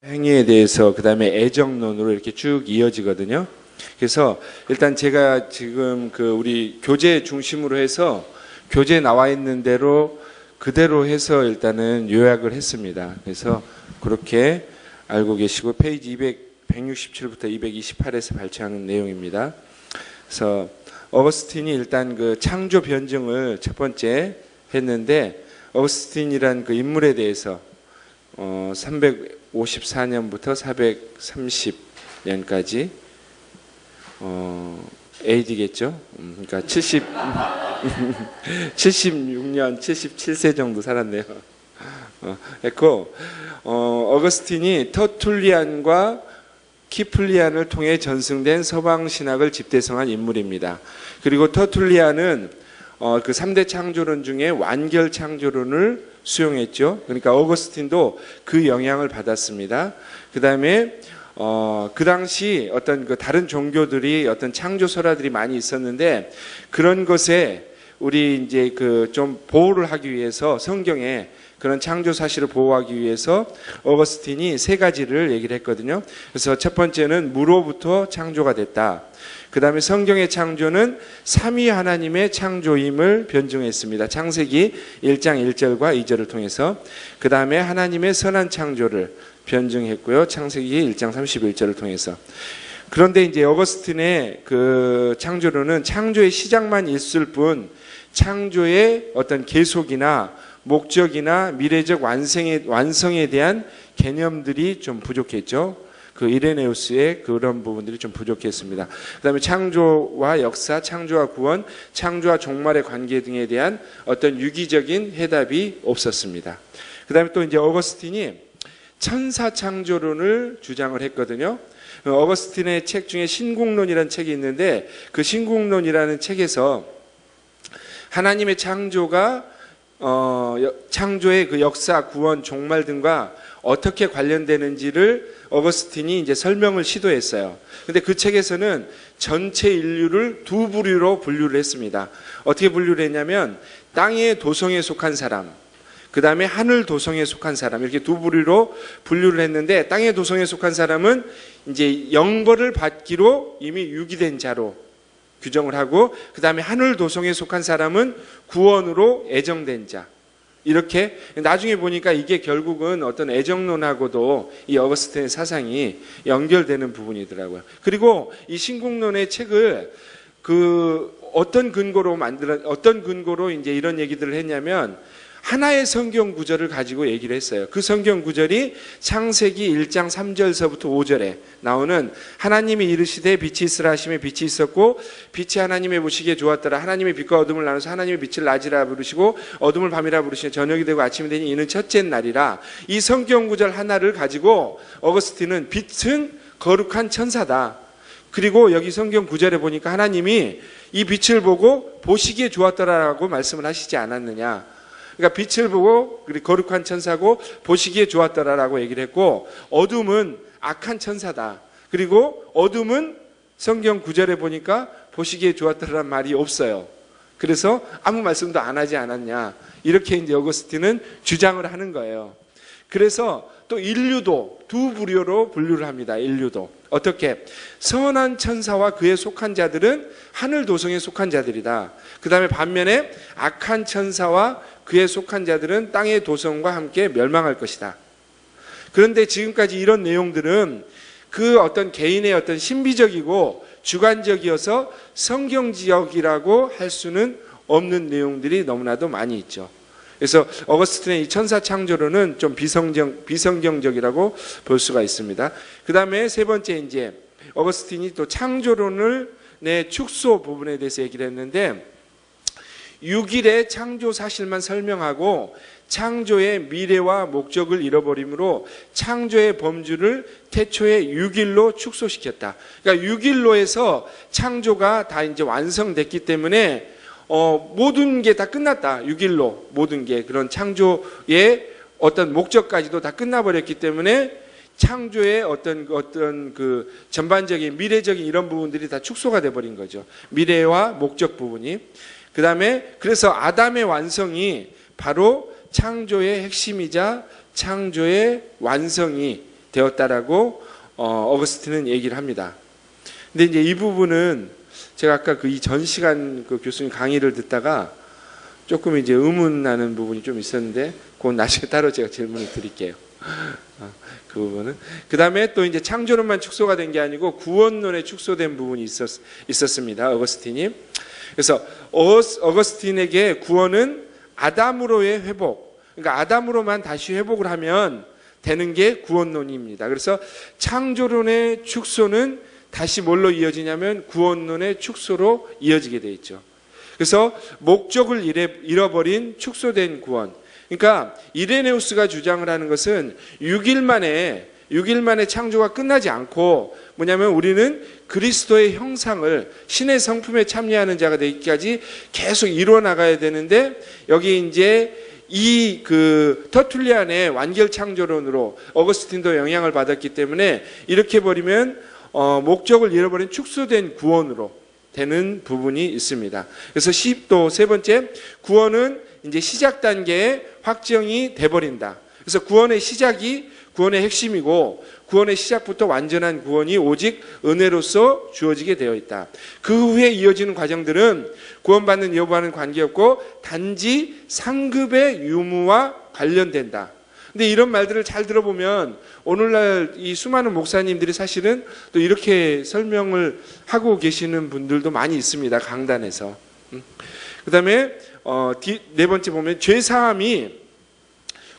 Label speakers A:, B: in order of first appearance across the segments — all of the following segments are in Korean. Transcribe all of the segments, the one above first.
A: 행위에 대해서 그다음에 애정론으로 이렇게 쭉 이어지거든요. 그래서 일단 제가 지금 우리 교재 중심으로 해서 교재에 나와 있는 대로 그대로 해서 일단은 요약을 했습니다. 그래서 그렇게 알고 계시고 페이지 167부터 228에서 발췌하는 내용입니다. 그래서 어거스틴이 일단 창조 변증을 첫 번째 했는데, 어거스틴이란 인물에 대해서 354년부터 430년까지 AD겠죠. 그러니까 76년 77세 정도 살았네요. 했고 어거스틴이 터툴리안과 키플리안을 통해 전승된 서방 신학을 집대성한 인물입니다. 그리고 터툴리안은 그 3대 창조론 중에 완결 창조론을 수용했죠. 그러니까 어거스틴도 그 영향을 받았습니다. 그 다음에 그 당시 어떤 다른 종교들이 어떤 창조 설화들이 많이 있었는데, 그런 것에 우리 이제 좀 보호를 하기 위해서 성경에 그런 창조 사실을 보호하기 위해서 어거스틴이 세 가지를 얘기를 했거든요. 그래서 첫 번째는 무로부터 창조가 됐다. 그 다음에 성경의 창조는 삼위 하나님의 창조임을 변증했습니다. 창세기 1장 1절과 2절을 통해서. 그 다음에 하나님의 선한 창조를 변증했고요. 창세기 1장 31절을 통해서. 그런데 이제 어거스틴의 그 창조론은 창조의 시작만 있을 뿐 창조의 어떤 계속이나 목적이나 미래적 완성에 대한 개념들이 좀 부족했죠. 이레네우스의 그런 부분들이 좀 부족했습니다. 그 다음에 창조와 역사, 창조와 구원, 창조와 종말의 관계 등에 대한 어떤 유기적인 해답이 없었습니다. 그 다음에 또 이제 어거스틴이 천사 창조론을 주장을 했거든요. 어거스틴의 책 중에 신국론이라는 책이 있는데, 그 신국론이라는 책에서 하나님의 창조가 창조의 그 역사, 구원, 종말 등과 어떻게 관련되는지를 어거스틴이 이제 설명을 시도했어요. 근데 그 책에서는 전체 인류를 두 부류로 분류를 했습니다. 어떻게 분류를 했냐면 땅의 도성에 속한 사람, 그 다음에 하늘 도성에 속한 사람, 이렇게 두 부류로 분류를 했는데, 땅의 도성에 속한 사람은 이제 영벌을 받기로 이미 유기된 자로 규정을 하고, 그 다음에 하늘 도성에 속한 사람은 구원으로 애정된 자. 이렇게 나중에 보니까 이게 결국은 어떤 애정론하고도 이 어거스틴의 사상이 연결되는 부분이더라고요. 그리고 이 신국론의 책을 어떤 근거로 이제 이런 얘기들을 했냐면, 하나의 성경 구절을 가지고 얘기를 했어요. 그 성경 구절이 창세기 1장 3절서부터 5절에 나오는 하나님이 이르시되 빛이 있으라 하시매 빛이 있었고 빛이 하나님의 보시기에 좋았더라. 하나님의 빛과 어둠을 나눠서 하나님의 빛을 낮이라 부르시고 어둠을 밤이라 부르시며 저녁이 되고 아침이 되니 이는 첫째 날이라. 이 성경 구절 하나를 가지고 어거스틴은 빛은 거룩한 천사다. 그리고 여기 성경 구절에 보니까 하나님이 이 빛을 보고 보시기에 좋았더라라고 말씀을 하시지 않았느냐. 그러니까 빛을 보고 거룩한 천사고 보시기에 좋았더라라고 얘기를 했고, 어둠은 악한 천사다. 그리고 어둠은 성경 9절에 보니까 보시기에 좋았더라라는 말이 없어요. 그래서 아무 말씀도 안 하지 않았냐. 이렇게 이제 어거스틴은 주장을 하는 거예요. 그래서 또 인류도 두 부류로 분류를 합니다. 인류도. 어떻게? 선한 천사와 그에 속한 자들은 하늘 도성에 속한 자들이다. 그 다음에 반면에 악한 천사와 그에 속한 자들은 땅의 도성과 함께 멸망할 것이다. 그런데 지금까지 이런 내용들은 그 어떤 개인의 어떤 신비적이고 주관적이어서 성경지역이라고 할 수는 없는 내용들이 너무나도 많이 있죠. 그래서 어거스틴의 이 천사 창조론은 좀 비성경적이라고 볼 수가 있습니다. 그 다음에 세 번째 이제 어거스틴이 또 창조론을 축소 부분에 대해서 얘기를 했는데, 6일의 창조 사실만 설명하고 창조의 미래와 목적을 잃어버림으로 창조의 범주를 태초의 6일로 축소시켰다. 그러니까 6일로에서 창조가 다 이제 완성됐기 때문에 모든 게 다 끝났다. 6일로 모든 게 그런 창조의 어떤 목적까지도 다 끝나버렸기 때문에 창조의 어떤 그 전반적인 미래적인 이런 부분들이 다 축소가 돼버린 거죠. 미래와 목적 부분이. 그 다음에 그래서 아담의 완성이 바로 창조의 핵심이자 창조의 완성이 되었다라고 어거스틴은 얘기를 합니다. 근데 이제 이 부분은 제가 아까 그 이 전 시간 그 교수님 강의를 듣다가 조금 이제 의문나는 부분이 좀 있었는데 그건 나중에 따로 제가 질문을 드릴게요. 그 부분은. 그 다음에 또 이제 창조론만 축소가 된 게 아니고 구원론에 축소된 부분이 있었습니다. 어거스틴이. 그래서 어거스틴에게 구원은 아담으로의 회복, 그러니까 아담으로만 다시 회복을 하면 되는 게 구원론입니다. 그래서 창조론의 축소는 다시 뭘로 이어지냐면 구원론의 축소로 이어지게 돼 있죠. 그래서 목적을 잃어버린 축소된 구원. 그러니까 이레네우스가 주장을 하는 것은 6일 만에 창조가 끝나지 않고 뭐냐면 우리는 그리스도의 형상을 신의 성품에 참여하는 자가 되기까지 계속 이루어 나가야 되는데 여기 이제 이 그 터툴리안의 완결 창조론으로 어거스틴도 영향을 받았기 때문에 이렇게 버리면 목적을 잃어버린 축소된 구원으로 되는 부분이 있습니다. 그래서 또 세 번째, 구원은 이제 시작 단계에 확정이 돼버린다. 그래서 구원의 시작이 구원의 핵심이고 구원의 시작부터 완전한 구원이 오직 은혜로서 주어지게 되어 있다. 그 후에 이어지는 과정들은 구원받는 여부와는 관계없고 단지 상급의 유무와 관련된다. 근데 이런 말들을 잘 들어보면 오늘날 이 수많은 목사님들이 사실은 또 이렇게 설명을 하고 계시는 분들도 많이 있습니다. 강단에서. 그 다음에 네 번째 보면 죄사함이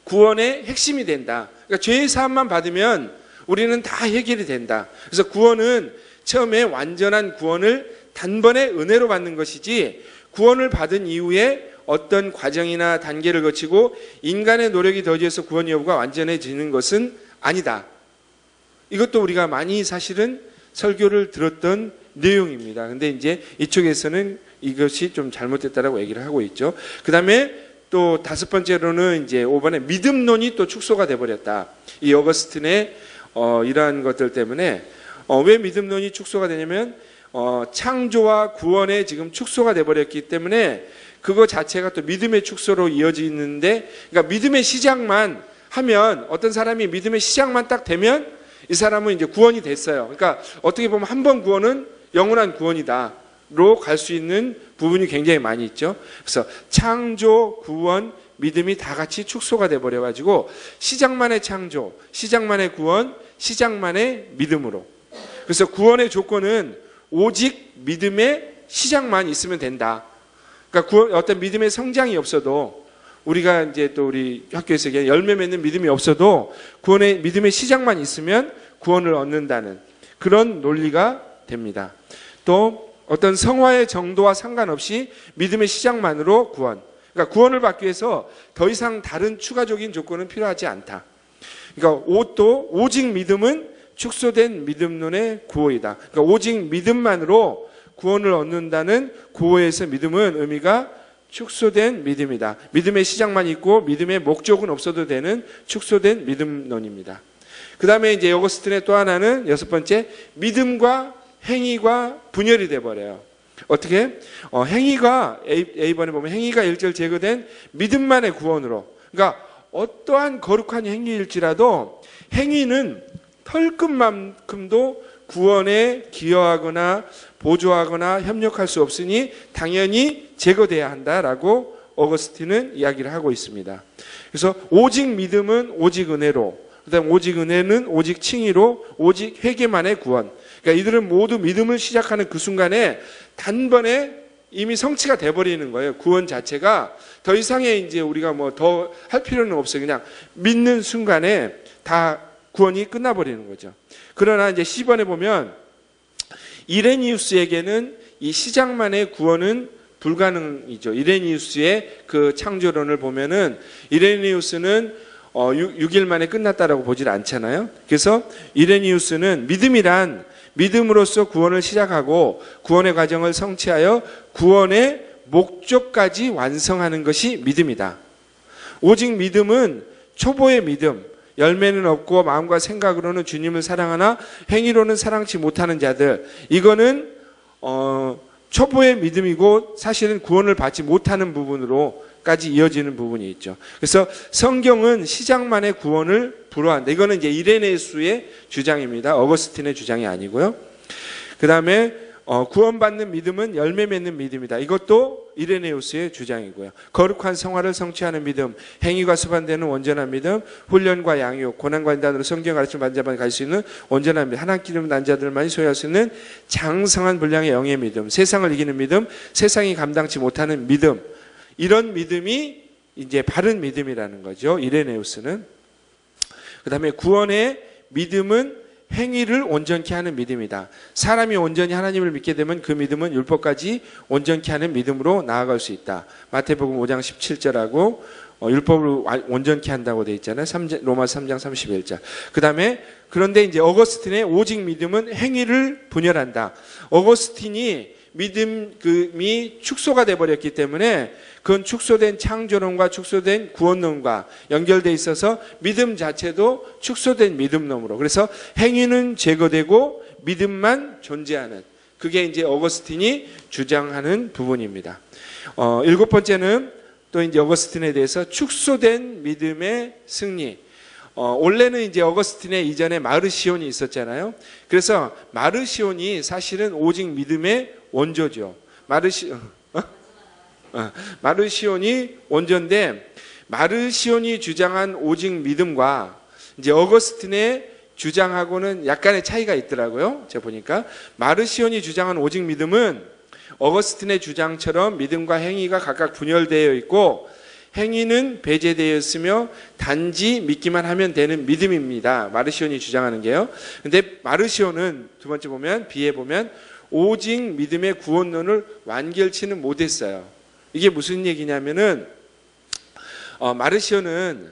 A: 구원의 핵심이 된다. 그러니까 죄사함만 받으면 우리는 다 해결이 된다. 그래서 구원은 처음에 완전한 구원을 단번에 은혜로 받는 것이지 구원을 받은 이후에 어떤 과정이나 단계를 거치고 인간의 노력이 더해져서 구원 여부가 완전해지는 것은 아니다. 이것도 우리가 많이 사실은 설교를 들었던 내용입니다. 근데 이제 이쪽에서는 이것이 좀 잘못됐다라고 얘기를 하고 있죠. 그 다음에 또 다섯 번째로는 이제 5번에 믿음론이 또 축소가 돼버렸다. 이 어거스틴의 이러한 것들 때문에 왜 믿음론이 축소가 되냐면 창조와 구원에 지금 축소가 돼버렸기 때문에 그거 자체가 또 믿음의 축소로 이어지는데, 그러니까 믿음의 시작만 하면 어떤 사람이 믿음의 시작만 딱 되면 이 사람은 이제 구원이 됐어요. 그러니까 어떻게 보면 한 번 구원은 영원한 구원이다로 갈 수 있는 부분이 굉장히 많이 있죠. 그래서 창조, 구원, 믿음이 다 같이 축소가 돼버려가지고 시작만의 창조, 시작만의 구원, 시작만의 믿음으로. 그래서 구원의 조건은 오직 믿음의 시작만 있으면 된다. 그러니까 어떤 믿음의 성장이 없어도 우리가 이제 또 우리 학교에서 열매 맺는 믿음이 없어도 구원의 믿음의 시작만 있으면 구원을 얻는다는 그런 논리가 됩니다. 또 어떤 성화의 정도와 상관없이 믿음의 시작만으로 구원. 그러니까 구원을 받기 위해서 더 이상 다른 추가적인 조건은 필요하지 않다. 그러니까 또 오직 믿음은 축소된 믿음론의 구호이다. 그러니까 오직 믿음만으로 구원을 얻는다는 구호에서 믿음은 의미가 축소된 믿음이다. 믿음의 시작만 있고 믿음의 목적은 없어도 되는 축소된 믿음론입니다. 그 다음에 이제 어거스틴의 또 하나는 여섯 번째, 믿음과 행위가 분열이 돼버려요. 어떻게? 행위가 A번에 보면 행위가 일절 제거된 믿음만의 구원으로. 그러니까 어떠한 거룩한 행위일지라도 행위는 털끝만큼도 구원에 기여하거나 보조하거나 협력할 수 없으니 당연히 제거돼야 한다라고 어거스틴은 이야기를 하고 있습니다. 그래서 오직 믿음은 오직 은혜로, 그다음 오직 은혜는 오직 칭의로, 오직 회개만의 구원. 그러니까 이들은 모두 믿음을 시작하는 그 순간에 단번에 이미 성취가 돼버리는 거예요. 구원 자체가 더 이상의 이제 우리가 뭐 더 할 필요는 없어요. 그냥 믿는 순간에 다 구원이 끝나버리는 거죠. 그러나 이제 10번에 보면 이레니우스에게는 이 시작만의 구원은 불가능이죠. 이레니우스의 그 창조론을 보면은 이레니우스는 6일 만에 끝났다라고 보질 않잖아요. 그래서 이레니우스는 믿음이란 믿음으로써 구원을 시작하고 구원의 과정을 성취하여 구원의 목적까지 완성하는 것이 믿음이다. 오직 믿음은 초보의 믿음, 열매는 없고 마음과 생각으로는 주님을 사랑하나 행위로는 사랑치 못하는 자들, 이거는 초보의 믿음이고 사실은 구원을 받지 못하는 부분으로 까지 이어지는 부분이 있죠. 그래서 성경은 시작만의 구원을 불허한다. 이거는 이제 이레네수의 주장입니다. 어거스틴의 주장이 아니고요. 그 다음에 구원받는 믿음은 열매 맺는 믿음이다. 이것도 이레네우스의 주장이고요. 거룩한 성화를 성취하는 믿음, 행위가 수반되는 온전한 믿음, 훈련과 양육, 고난과 인단으로 성경 가르침을 받은 자만 갈 수 있는 온전한 믿음, 하나님 기름 난 자들만이 소유할 수 있는 장성한 분량의 영의 믿음, 세상을 이기는 믿음, 세상이 감당치 못하는 믿음, 이런 믿음이 이제 바른 믿음이라는 거죠. 이레네우스는. 그 다음에 구원의 믿음은 행위를 온전케 하는 믿음이다. 사람이 온전히 하나님을 믿게 되면 그 믿음은 율법까지 온전케 하는 믿음으로 나아갈 수 있다. 마태복음 5장 17절하고 율법을 온전케 한다고 되어 있잖아요. 로마서 3장 31절. 그 다음에 그런데 이제 어거스틴의 오직 믿음은 행위를 분열한다. 어거스틴이 믿음이 축소가 돼버렸기 때문에 그건 축소된 창조론과 축소된 구원론과 연결돼 있어서 믿음 자체도 축소된 믿음론으로, 그래서 행위는 제거되고 믿음만 존재하는, 그게 이제 어거스틴이 주장하는 부분입니다. 일곱 번째는 또 이제 어거스틴에 대해서 축소된 믿음의 승리. 원래는 이제 어거스틴의 이전에 마르시온이 있었잖아요. 그래서 마르시온이 사실은 오직 믿음의 원조죠. 마르시온이 원조인데, 마르시온이 주장한 오직 믿음과 이제 어거스틴의 주장하고는 약간의 차이가 있더라고요. 제가 보니까 마르시온이 주장한 오직 믿음은 어거스틴의 주장처럼 믿음과 행위가 각각 분열되어 있고 행위는 배제되어 있으며 단지 믿기만 하면 되는 믿음입니다. 마르시온이 주장하는 게요. 근데 마르시온은 두 번째 보면, B에 보면 오직 믿음의 구원론을 완결치는 못했어요. 이게 무슨 얘기냐면은 마르시온은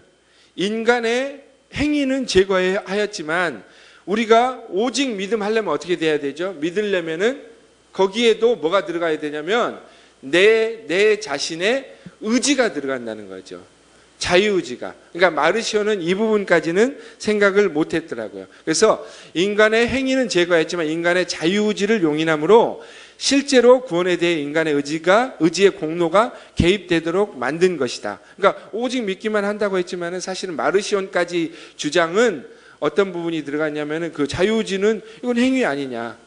A: 인간의 행위는 제거하였지만 우리가 오직 믿음 하려면 어떻게 돼야 되죠? 믿으려면은 거기에도 뭐가 들어가야 되냐면 내 자신의 의지가 들어간다는 거죠. 자유의지가. 그러니까 마르시오는 이 부분까지는 생각을 못했더라고요. 그래서 인간의 행위는 제거했지만 인간의 자유의지를 용인함으로 실제로 구원에 대해 인간의 의지의 공로가 개입되도록 만든 것이다. 그러니까 오직 믿기만 한다고 했지만은 사실은 마르시온까지 주장은 어떤 부분이 들어갔냐면은 그 자유의지는 이건 행위 아니냐,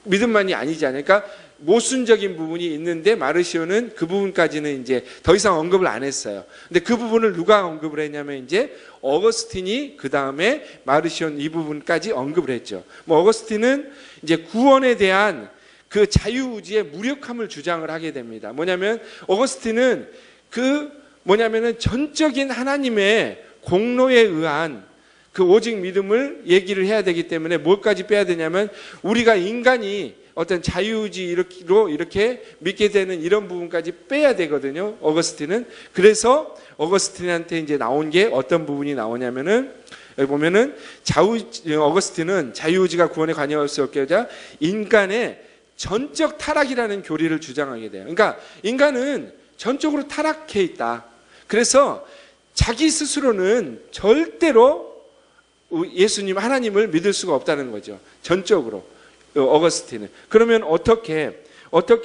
A: 믿음만이 아니지 않냐. 그러니까 모순적인 부분이 있는데 마르시오는 그 부분까지는 이제 더 이상 언급을 안 했어요. 근데 그 부분을 누가 언급을 했냐면 이제 어거스틴이 그 다음에 마르시온 이 부분까지 언급을 했죠. 어거스틴은 이제 구원에 대한 그 자유의지의 무력함을 주장을 하게 됩니다. 뭐냐면 어거스틴은 전적인 하나님의 공로에 의한 그 오직 믿음을 얘기를 해야 되기 때문에 뭘까지 빼야 되냐면 우리가 인간이 어떤 자유의지로 이렇게 믿게 되는 이런 부분까지 빼야 되거든요. 어거스틴은. 그래서 어거스틴한테 이제 나온 게 어떤 부분이 나오냐면은 여기 보면은 어거스틴은 자유의지가 구원에 관여할 수 없게 하자 인간의 전적 타락이라는 교리를 주장하게 돼요. 그러니까 인간은 전적으로 타락해 있다. 그래서 자기 스스로는 절대로 예수님 하나님을 믿을 수가 없다는 거죠. 전적으로. 어거스틴은. 그러면 어떻게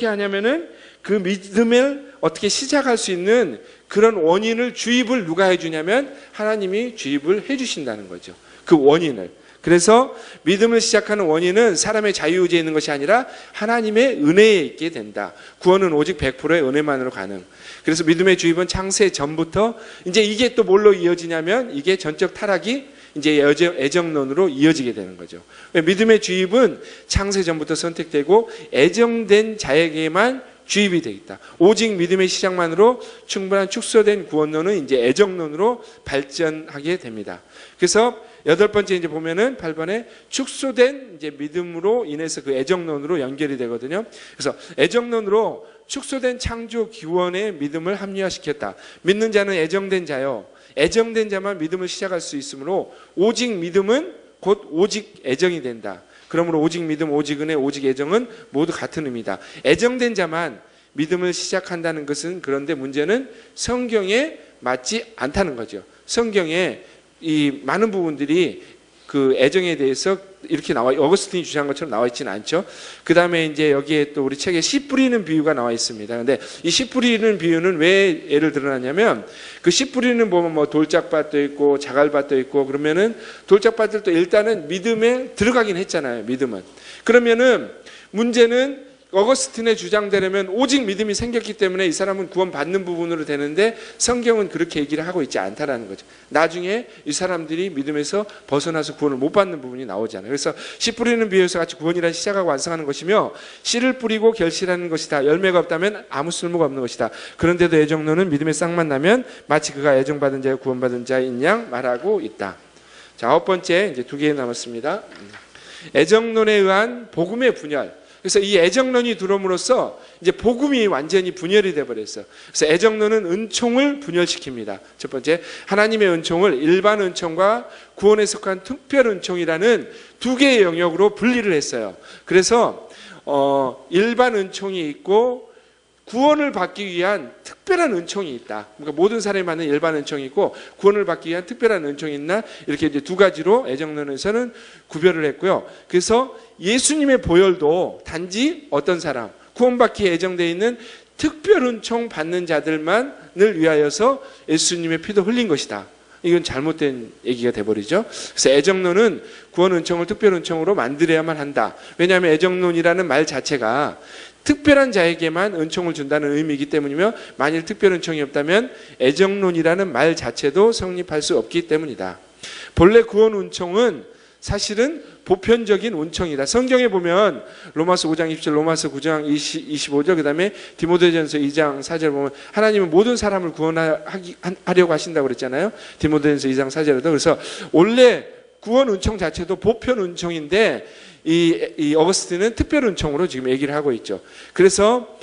A: 하냐면은 그 믿음을 어떻게 시작할 수 있는 그런 원인을 주입을 누가 해주냐면 하나님이 주입을 해주신다는 거죠. 그 원인을. 그래서 믿음을 시작하는 원인은 사람의 자유의지에 있는 것이 아니라 하나님의 은혜에 있게 된다. 구원은 오직 100%의 은혜만으로 가능. 그래서 믿음의 주입은 창세 전부터 이제 이게 또 뭘로 이어지냐면 이게 전적 타락이 이제 애정론으로 이어지게 되는 거죠. 믿음의 주입은 창세 전부터 선택되고 애정된 자에게만 주입이 되어 있다. 오직 믿음의 시작만으로 충분한 축소된 구원론은 이제 애정론으로 발전하게 됩니다. 그래서 여덟 번째 이제 보면은 8번에 축소된 이제 믿음으로 인해서 그 애정론으로 연결이 되거든요. 그래서 애정론으로 축소된 창조 기원의 믿음을 합리화시켰다. 믿는 자는 애정된 자요. 애정된 자만 믿음을 시작할 수 있으므로 오직 믿음은 곧 오직 애정이 된다. 그러므로 오직 믿음, 오직 은혜, 오직 애정은 모두 같은 의미다. 애정된 자만 믿음을 시작한다는 것은 그런데 문제는 성경에 맞지 않다는 거죠. 성경에 이 많은 부분들이 그 애정에 대해서 이렇게 어거스틴이 주장한 것처럼 나와 있지는 않죠. 그 다음에 이제 여기에 또 우리 책에 씨 뿌리는 비유가 나와 있습니다. 근데 이 씨 뿌리는 비유는 왜 예를 들어놨냐면 그 씨 뿌리는 보면 뭐 돌짝밭도 있고 자갈밭도 있고 그러면은 돌짝밭들도 일단은 믿음에 들어가긴 했잖아요. 믿음은. 그러면은 문제는 어거스틴의 주장대로면 오직 믿음이 생겼기 때문에 이 사람은 구원받는 부분으로 되는데 성경은 그렇게 얘기를 하고 있지 않다라는 거죠. 나중에 이 사람들이 믿음에서 벗어나서 구원을 못 받는 부분이 나오잖아요. 그래서 씨 뿌리는 비유에서 같이 구원이란 시작하고 완성하는 것이며 씨를 뿌리고 결실하는 것이다. 열매가 없다면 아무 쓸모가 없는 것이다. 그런데도 애정론은 믿음의 싹만 나면 마치 그가 애정받은 자여 구원받은 자인 양 말하고 있다. 자, 9번째 이제 2개 남았습니다. 애정론에 의한 복음의 분열. 그래서 이 애정론이 들어옴으로써 이제 복음이 완전히 분열이 돼버렸어요. 그래서 애정론은 은총을 분열시킵니다. 첫 번째, 하나님의 은총을 일반 은총과 구원에 속한 특별 은총이라는 두 개의 영역으로 분리를 했어요. 그래서 일반 은총이 있고 구원을 받기 위한 특별한 은총이 있다. 그러니까 모든 사람이 받는 일반 은총이 있고 구원을 받기 위한 특별한 은총이 있나 이렇게 이제 두 가지로 애정론에서는 구별을 했고요. 그래서 예수님의 보혈도 단지 어떤 사람 구원받기에 예정되어 있는 특별 은총 받는 자들만을 위하여서 예수님의 피도 흘린 것이다. 이건 잘못된 얘기가 돼버리죠. 그래서 애정론은 구원 은총을 특별 은총으로 만들어야만 한다. 왜냐하면 애정론이라는 말 자체가 특별한 자에게만 은총을 준다는 의미이기 때문이며 만일 특별 은총이 없다면 애정론이라는 말 자체도 성립할 수 없기 때문이다. 본래 구원 은총은 사실은 보편적인 은총이다. 성경에 보면 로마서 5장 27, 로마서 9장 25절, 그 다음에 디모데전서 2장 4절 보면 하나님은 모든 사람을 구원하려고 하신다고 그랬잖아요. 디모데전서 2장 4절에도. 그래서 원래 구원 은총 자체도 보편 은총인데 이 어거스틴은 특별 은총으로 지금 얘기를 하고 있죠. 그래서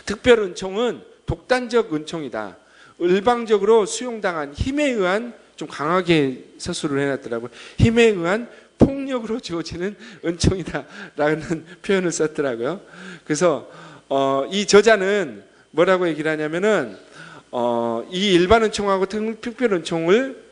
A: 특별 은총은 독단적 은총이다. 일방적으로 수용당한 힘에 의한 좀 강하게 서술을 해놨더라고요. 힘에 의한 폭력으로 주어지는 은총이다라는 표현을 썼더라고요. 그래서 이 저자는 뭐라고 얘기를 하냐면은 이 일반 은총하고 특별 은총을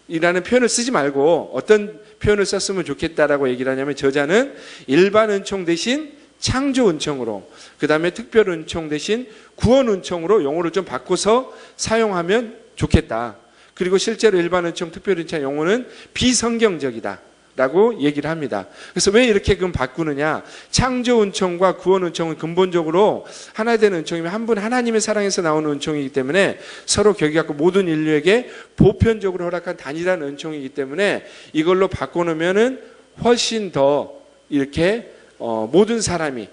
A: 이라는 표현을 쓰지 말고 어떤 표현을 썼으면 좋겠다라고 얘기를 하냐면 저자는 일반 은총 대신 창조 은총으로 그 다음에 특별 은총 대신 구원 은총으로 용어를 좀 바꿔서 사용하면 좋겠다. 그리고 실제로 일반 은총, 특별 은총 용어는 비성경적이다 라고 얘기를 합니다. 그래서 왜 이렇게 그럼 바꾸느냐? 창조 은총과 구원 은총은 근본적으로 하나 되는 은총이면 한 분 하나님의 사랑에서 나오는 은총이기 때문에 서로 격이 같고 모든 인류에게 보편적으로 허락한 단일한 은총이기 때문에 이걸로 바꿔놓으면은 훨씬 더 이렇게 모든 사람이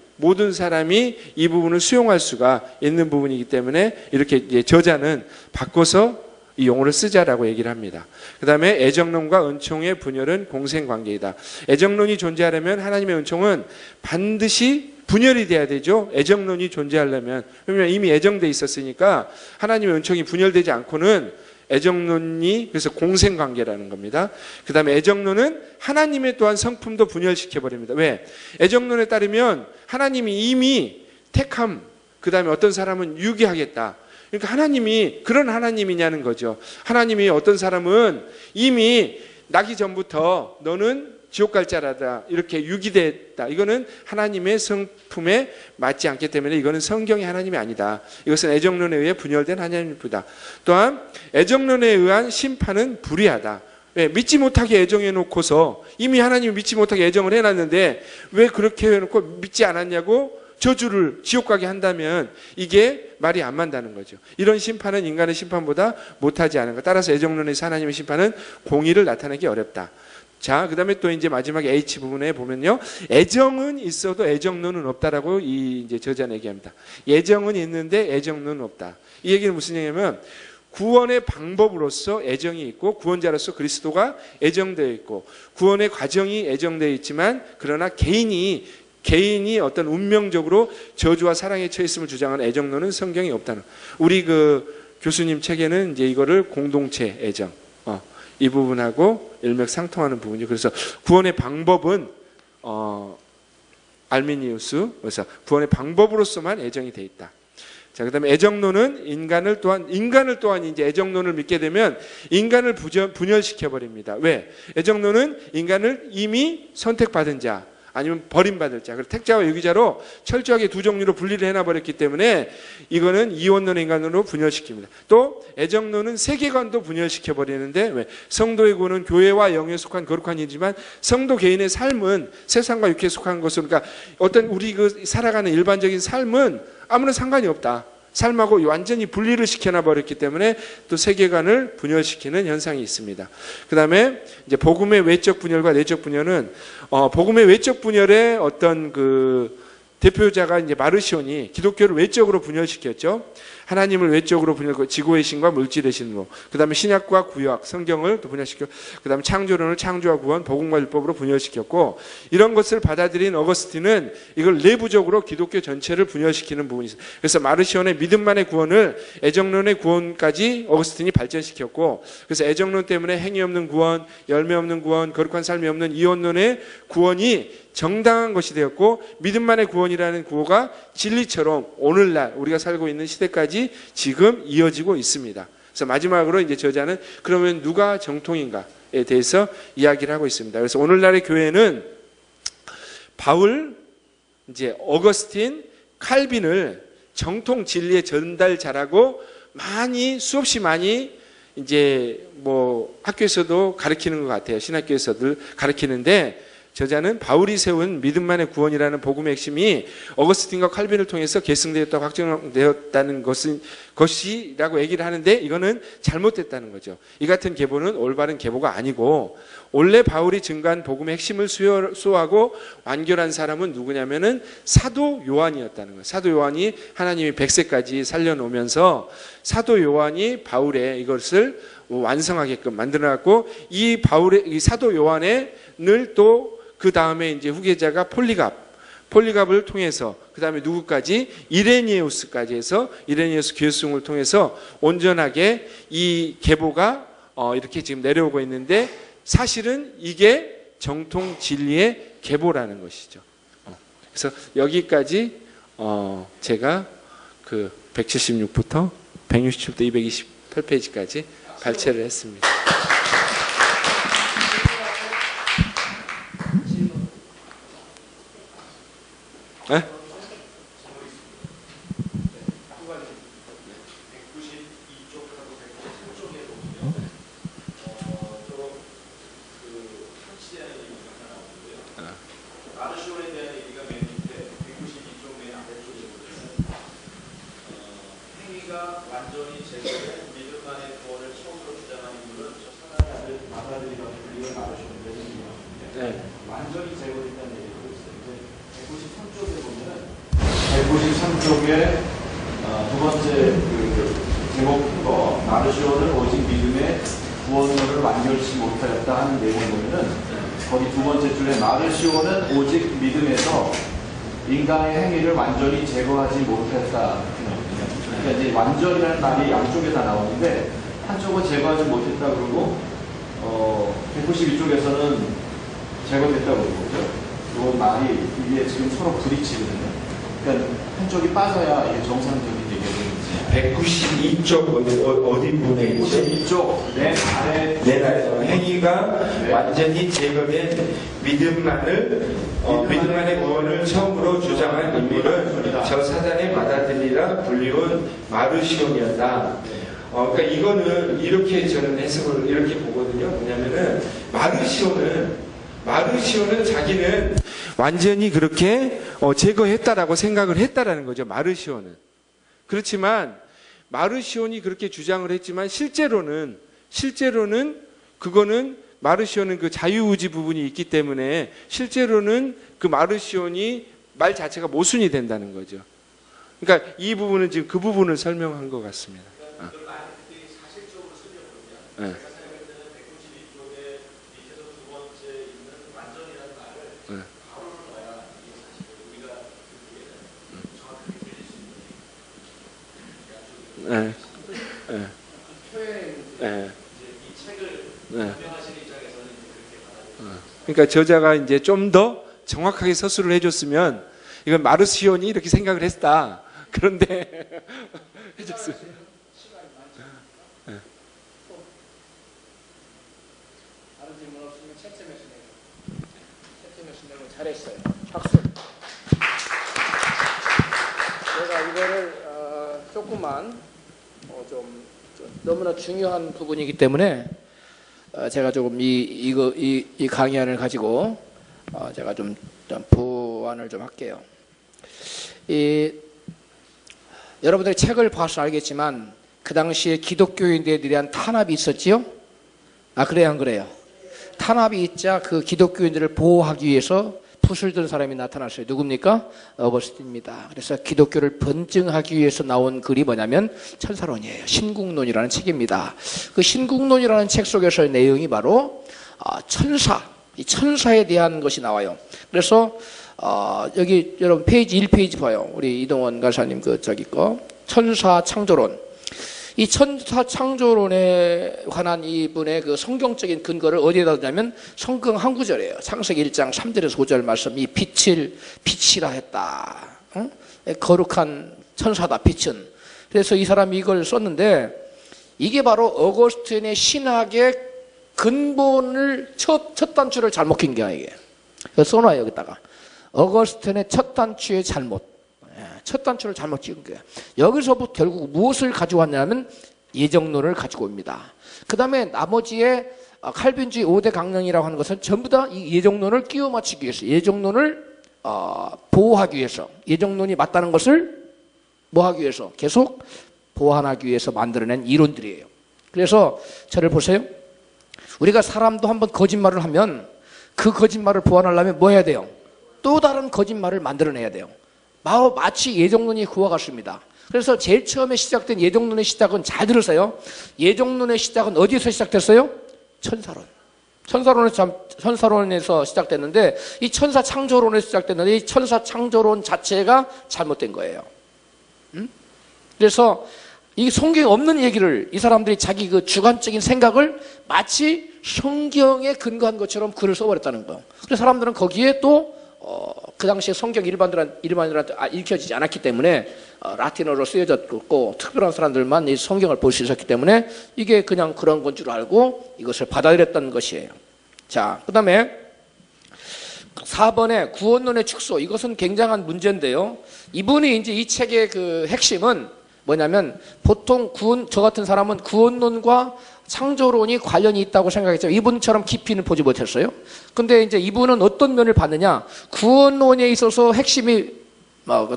A: 이 부분을 수용할 수가 있는 부분이기 때문에 이렇게 저자는 바꿔서 이 용어를 쓰자라고 얘기를 합니다. 그 다음에 애정론과 은총의 분열은 공생관계이다. 애정론이 존재하려면 하나님의 은총은 반드시 분열이 돼야 되죠. 애정론이 존재하려면. 왜냐하면 이미 애정돼 있었으니까 하나님의 은총이 분열되지 않고는 애정론이 그래서 공생관계라는 겁니다. 그 다음에 애정론은 하나님의 또한 성품도 분열시켜버립니다. 왜? 애정론에 따르면 하나님이 이미 택함, 그 다음에 어떤 사람은 유기하겠다. 그러니까 하나님이 그런 하나님이냐는 거죠. 하나님이 어떤 사람은 이미 나기 전부터 너는 지옥 갈 자라다 이렇게 유기됐다. 이거는 하나님의 성품에 맞지 않기 때문에 이거는 성경의 하나님이 아니다. 이것은 애정론에 의해 분열된 하나님일 뿐이다. 또한 애정론에 의한 심판은 불의하다. 왜? 믿지 못하게 애정해 놓고서 이미 하나님이 믿지 못하게 애정을 해놨는데 왜 그렇게 해놓고 믿지 않았냐고 저주를 지옥 가게 한다면 이게 말이 안 맞다는 거죠. 이런 심판은 인간의 심판보다 못하지 않은 것. 따라서 애정론에서 하나님의 심판은 공의를 나타내기 어렵다. 자, 그 다음에 또 이제 마지막에 H 부분에 보면요. 애정은 있어도 애정론은 없다라고 이제 저자는 얘기합니다. 애정은 있는데 애정론은 없다. 이 얘기는 무슨 얘기냐면 구원의 방법으로서 애정이 있고 구원자로서 그리스도가 애정되어 있고 구원의 과정이 애정되어 있지만 그러나 개인이 어떤 운명적으로 저주와 사랑에 처했음을 주장하는 애정론은 성경이 없다는. 우리 그 교수님 책에는 이제 이거를 공동체 애정, 이 부분하고 일맥상통하는 부분이죠. 그래서 구원의 방법은 알미니우스, 그래서 구원의 방법으로서만 애정이 돼 있다. 자, 그다음에 애정론은 인간을 또한 이제 애정론을 믿게 되면 인간을 분열시켜 버립니다. 왜? 애정론은 인간을 이미 선택받은 자 아니면 버림받을 자, 그리고 택자와 유기자로 철저하게 두 종류로 분리를 해놔버렸기 때문에 이거는 이원론의 인간론으로 분열시킵니다. 또 애정론은 세계관도 분열시켜 버리는데 왜? 성도의 구원은 교회와 영에 속한 거룩한 일이지만 성도 개인의 삶은 세상과 육체에 속한 것으로, 그러니까 어떤 우리 그 살아가는 일반적인 삶은 아무런 상관이 없다. 삶하고 완전히 분리를 시켜놔 버렸기 때문에 또 세계관을 분열시키는 현상이 있습니다. 그 다음에 이제 복음의 외적 분열과 내적 분열은 복음의 외적 분열의 어떤 그 대표자가 이제 마르시온이 기독교를 외적으로 분열시켰죠. 하나님을 외적으로 분열시켰고 지구의 신과 물질의 신으로, 그 다음에 신약과 구약, 성경을 또 분열시켰고, 그 다음에 창조론을 창조와 구원, 복음과 율법으로 분열시켰고, 이런 것을 받아들인 어거스틴은 이걸 내부적으로 기독교 전체를 분열시키는 부분이 있어요. 그래서 마르시온의 믿음만의 구원을 애정론의 구원까지 어거스틴이 발전시켰고, 그래서 애정론 때문에 행위 없는 구원, 열매 없는 구원, 거룩한 삶이 없는 이원론의 구원이 정당한 것이 되었고, 믿음만의 구원이라는 구호가 진리처럼 오늘날 우리가 살고 있는 시대까지 지금 이어지고 있습니다. 그래서 마지막으로 이제 저자는 그러면 누가 정통인가에 대해서 이야기를 하고 있습니다. 그래서 오늘날의 교회는 바울, 이제 어거스틴, 칼빈을 정통 진리의 전달자라고 수없이 많이 이제 뭐 학교에서도 가르치는 것 같아요. 신학교에서들 가르치는데, 저자는 바울이 세운 믿음만의 구원이라는 복음의 핵심이 어거스틴과 칼빈을 통해서 계승되었다고 확정되었다는 것이라고 얘기를 하는데, 이거는 잘못됐다는 거죠. 이 같은 계보는 올바른 계보가 아니고, 원래 바울이 증거한 복음의 핵심을 수호하고 완결한 사람은 누구냐면은 사도 요한이었다는 거예요. 사도 요한이 하나님이 100세까지 살려놓으면서 사도 요한이 바울의 이것을 완성하게끔 만들어놨고, 이 사도 요한을 또 그 다음에 이제 후계자가 폴리갑을 통해서, 그 다음에 누구까지? 이레니에우스까지 해서, 이레니에우스 교수를 통해서 온전하게 이 계보가 이렇게 지금 내려오고 있는데, 사실은 이게 정통 진리의 계보라는 것이죠. 그래서 여기까지 제가 그 176부터 167부터 228페이지까지 발췌를 했습니다. 네?
B: 마르시온에 대한 얘기가 맨 밑에 192쪽 맨 아래쪽에 보면 행위가 완전히 제거된 믿음만의 구원을 처음으로 주장하는 이유는 저 사단의 마가들이라고 불리는 마르시온에 대한 완전히 제거됐다는 얘기를 하고 있어요. 이제 193쪽에 보면 193쪽에 두 번째 그 제목부터 마르시온은 오직 믿음의 구원론을 완결치 못하였다 하는 내용을 보면은, 거기 두 번째 줄에 마르시온은 오직 믿음에서 인간의 행위를 완전히 제거하지 못했다. 그러니까 이제 완전이라는 말이 양쪽에 다 나오는데, 한쪽은 제거하지 못했다 그러고 192쪽에서는 제거됐다 그러고, 그죠? 이 말이 이게 지금 서로 부딪히거든요. 그러니까 한쪽이 빠져야 이게 정상적인 얘기가 되는지.
A: 192쪽 어디 부분에 있지?
B: 192쪽 맨 아래
A: 행위가 완전히 제거된 믿음만의 구원을 처음으로 주장한 인물은 저 사단의 마다들리라 불리운 마르시온이었다. 그러니까 이거는 이렇게 저는 해석을 이렇게 보거든요. 뭐냐면은 마르시온은 자기는 완전히 그렇게 제거했다라고 생각을 했다라는 거죠. 마르시온은. 그렇지만 마르시온이 그렇게 주장을 했지만 실제로는 그거는 마르시온은 그 자유의지 부분이 있기 때문에 실제로는 그 마르시온이 말 자체가 모순이 된다는 거죠. 그러니까 이 부분은 지금 그 부분을 설명한 것 같습니다.
B: 사실적으로 설명하면
A: 네.
B: 제가 생각할 때는 192쪽에 밑에서 두 번째 있는 완전이라는 말을 바로를 넣어야 이게 사실 우리가 듣기에는 정확하게 들릴 수 있는 이 책을 설명하시는 입장에서는 그렇게 받아들여요.
A: 그러니까 저자가 이제 좀 더 정확하게 서술을 해줬으면, 이건 마르시온이 이렇게 생각을 했다. 그런데 해줬어요.
C: 다른 질문 없으면 채점해서 내고. 채점해서 내고 잘했어요. 박수. 제가 이거를 조금만 좀 너무나 중요한 부분이기 때문에 제가 조금 이 강의안을 가지고 제가 좀 보완을 좀 할게요. 여러분들이 책을 봐서 알겠지만 그 당시에 기독교인들에 대한 탄압이 있었지요? 그래요, 안 그래요? 탄압이 있자 그 기독교인들을 보호하기 위해서 붓을 든 사람이 나타났어요. 누굽니까? 어거스틴입니다. 그래서 기독교를 번증하기 위해서 나온 글이 뭐냐면 천사론이에요. 신국론이라는 책입니다. 그 신국론이라는 책 속에서의 내용이 바로 이 천사에 대한 것이 나와요. 그래서 여기 여러분 페이지 1페이지 봐요. 우리 이동원 가사님 천사 창조론. 이 천사 창조론에 관한 이분의 그 성경적인 근거를 어디에다 두냐면 성경 한 구절이에요. 창세기 1장 3절에서 5절 말씀. 이 빛이라 했다. 거룩한 천사다 빛은. 그래서 이 사람이 이걸 썼는데 이게 바로 어거스틴의 신학의 근본을 첫 단추를 잘못 낀 거야 이게. 그래서 써놔요 여기다가. 어거스틴의 첫 단추의 잘못. 첫 단추를 잘못 찍은 거예요. 여기서부터 결국 무엇을 가져왔냐면 예정론을 가지고 옵니다. 그 다음에 나머지의 칼빈주의 5대 강령이라고 하는 것은 전부 다 이 예정론을 끼워 맞추기 위해서, 예정론을 보호하기 위해서, 예정론이 맞다는 것을 뭐 하기 위해서, 계속 보완하기 위해서 만들어낸 이론들이에요. 그래서 저를 보세요. 우리가 사람도 한번 거짓말을 하면 그 거짓말을 보완하려면 뭐 해야 돼요? 또 다른 거짓말을 만들어내야 돼요. 마치 예정론이 그와 같습니다. 그래서 제일 처음에 시작된 예정론의 시작은 잘 들으세요. 예정론의 시작은 어디에서 시작됐어요? 천사론. 천사론에서 시작됐는데 이 천사 창조론에서 시작됐는데 이 천사 창조론 자체가 잘못된 거예요. 그래서 이 성경에 없는 얘기를 이 사람들이 자기 그 주관적인 생각을 마치 성경에 근거한 것처럼 글을 써버렸다는 거예요. 그래서 사람들은 거기에 또 그 당시에 성경 일반인들한테 읽혀지지 않았기 때문에 라틴어로 쓰여졌고 특별한 사람들만 이 성경을 볼 수 있었기 때문에 이게 그냥 그런 건 줄 알고 이것을 받아들였다는 것이에요. 자, 그 다음에 4번에 구원론의 축소. 이것은 굉장한 문제인데요. 이분이 이제 이 책의 그 핵심은 뭐냐면 보통 저 같은 사람은 구원론과 창조론이 관련이 있다고 생각했죠. 이분처럼 깊이는 보지 못했어요. 근데 이제 이분은 어떤 면을 봤느냐? 구원론에 있어서 핵심이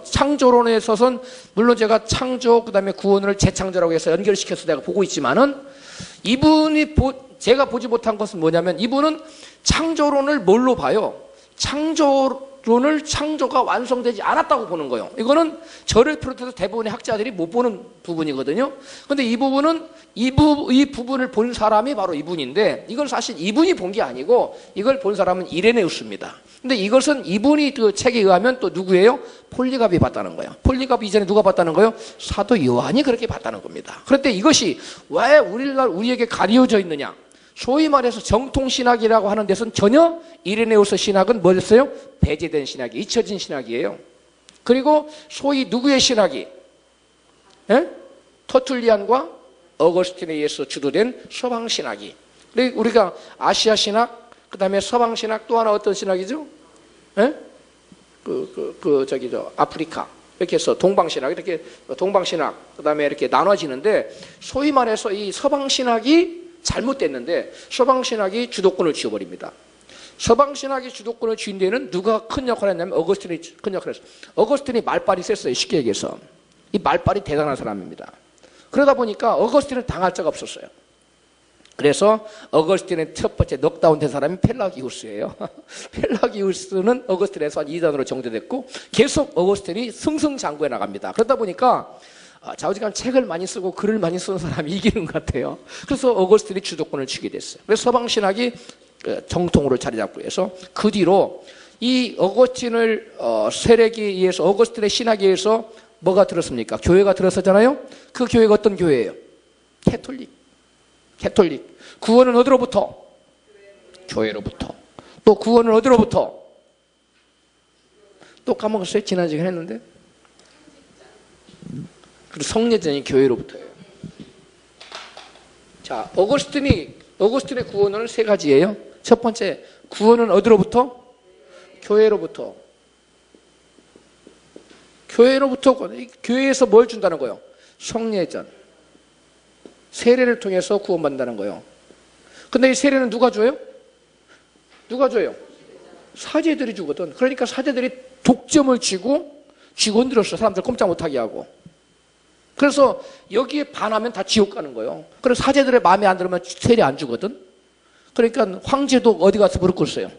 C: 창조론에 있어서는 물론 제가 창조 그다음에 구원을 재창조라고 해서 연결시켜서 내가 보고 있지만은 이분이 제가 보지 못한 것은 뭐냐면 이분은 창조론을 뭘로 봐요? 창조가 완성되지 않았다고 보는 거예요. 이거는 저를 비롯해서 대부분의 학자들이 못 보는 부분이거든요. 근데 이 부분은 이 부분을 본 사람이 바로 이분인데 이건 사실 이분이 본 게 아니고 이걸 본 사람은 이레네우스입니다. 근데 이것은 이분이 그 책에 의하면 또 누구예요? 폴리갑이 봤다는 거예요. 폴리갑 이전에 누가 봤다는 거예요? 사도 요한이 그렇게 봤다는 겁니다. 그런데 이것이 왜 우리에게 가려져 있느냐? 소위 말해서 정통신학이라고 하는 데서는 전혀 이레네우스 신학은 뭐였어요? 배제된 신학이, 잊혀진 신학이에요. 그리고 소위 누구의 신학이? 터툴리안과 어거스틴에 의해서 주도된 서방신학이. 우리가 아시아 신학, 그 다음에 서방신학, 또 하나 어떤 신학이죠? 아프리카. 이렇게 해서 동방신학, 그 다음에 이렇게 나눠지는데 소위 말해서 이 서방신학이 잘못됐는데 서방신학이 주도권을 쥐어버립니다. 서방신학이 주도권을 쥐은 데는 누가 큰 역할을 했냐면 어거스틴이 큰 역할을 했어요. 어거스틴이 말빨이 셌어요. 쉽게 얘기해서. 이 말빨이 대단한 사람입니다. 그러다 보니까 어거스틴은 당할 자가 없었어요. 그래서 어거스틴의 첫 번째 넉다운 된 사람이 펠라기우스예요. 펠라기우스는 어거스틴에서 한 2단으로 정제됐고 계속 어거스틴이 승승장구해 나갑니다. 그러다 보니까 좌우지간 책을 많이 쓰고 글을 많이 쓰는 사람이 이기는 것 같아요. 그래서 어거스틴이 주도권을 쥐게 됐어요. 그래서 서방신학이 정통으로 자리 잡고 해서 그 뒤로 이 어거스틴을 세력에 의해서 어거스틴의 신학에 의해서 뭐가 들었습니까? 교회가 들었었잖아요. 그 교회가 어떤 교회예요? 캐톨릭. 구원은 어디로부터? 교회로부터. 또 구원은 어디로부터? 또 까먹었어요. 지난 시간에 했는데 그리고 성례전이 교회로부터예요. 자, 어거스틴의 구원은 세 가지예요. 첫 번째, 구원은 어디로부터? 교회로부터. 교회에서 뭘 준다는 거예요? 성례전. 세례를 통해서 구원받는다는 거예요. 근데 이 세례는 누가 줘요? 누가 줘요? 사제들이 주거든. 그러니까 사제들이 독점을 쥐고 쥐곤들었어. 사람들 꼼짝 못하게 하고. 그래서 여기에 반하면 다 지옥 가는 거예요. 그래서 사제들의 마음에 안 들으면 세례 안 주거든. 그러니까 황제도 어디 가서 무릎 꿇었어요.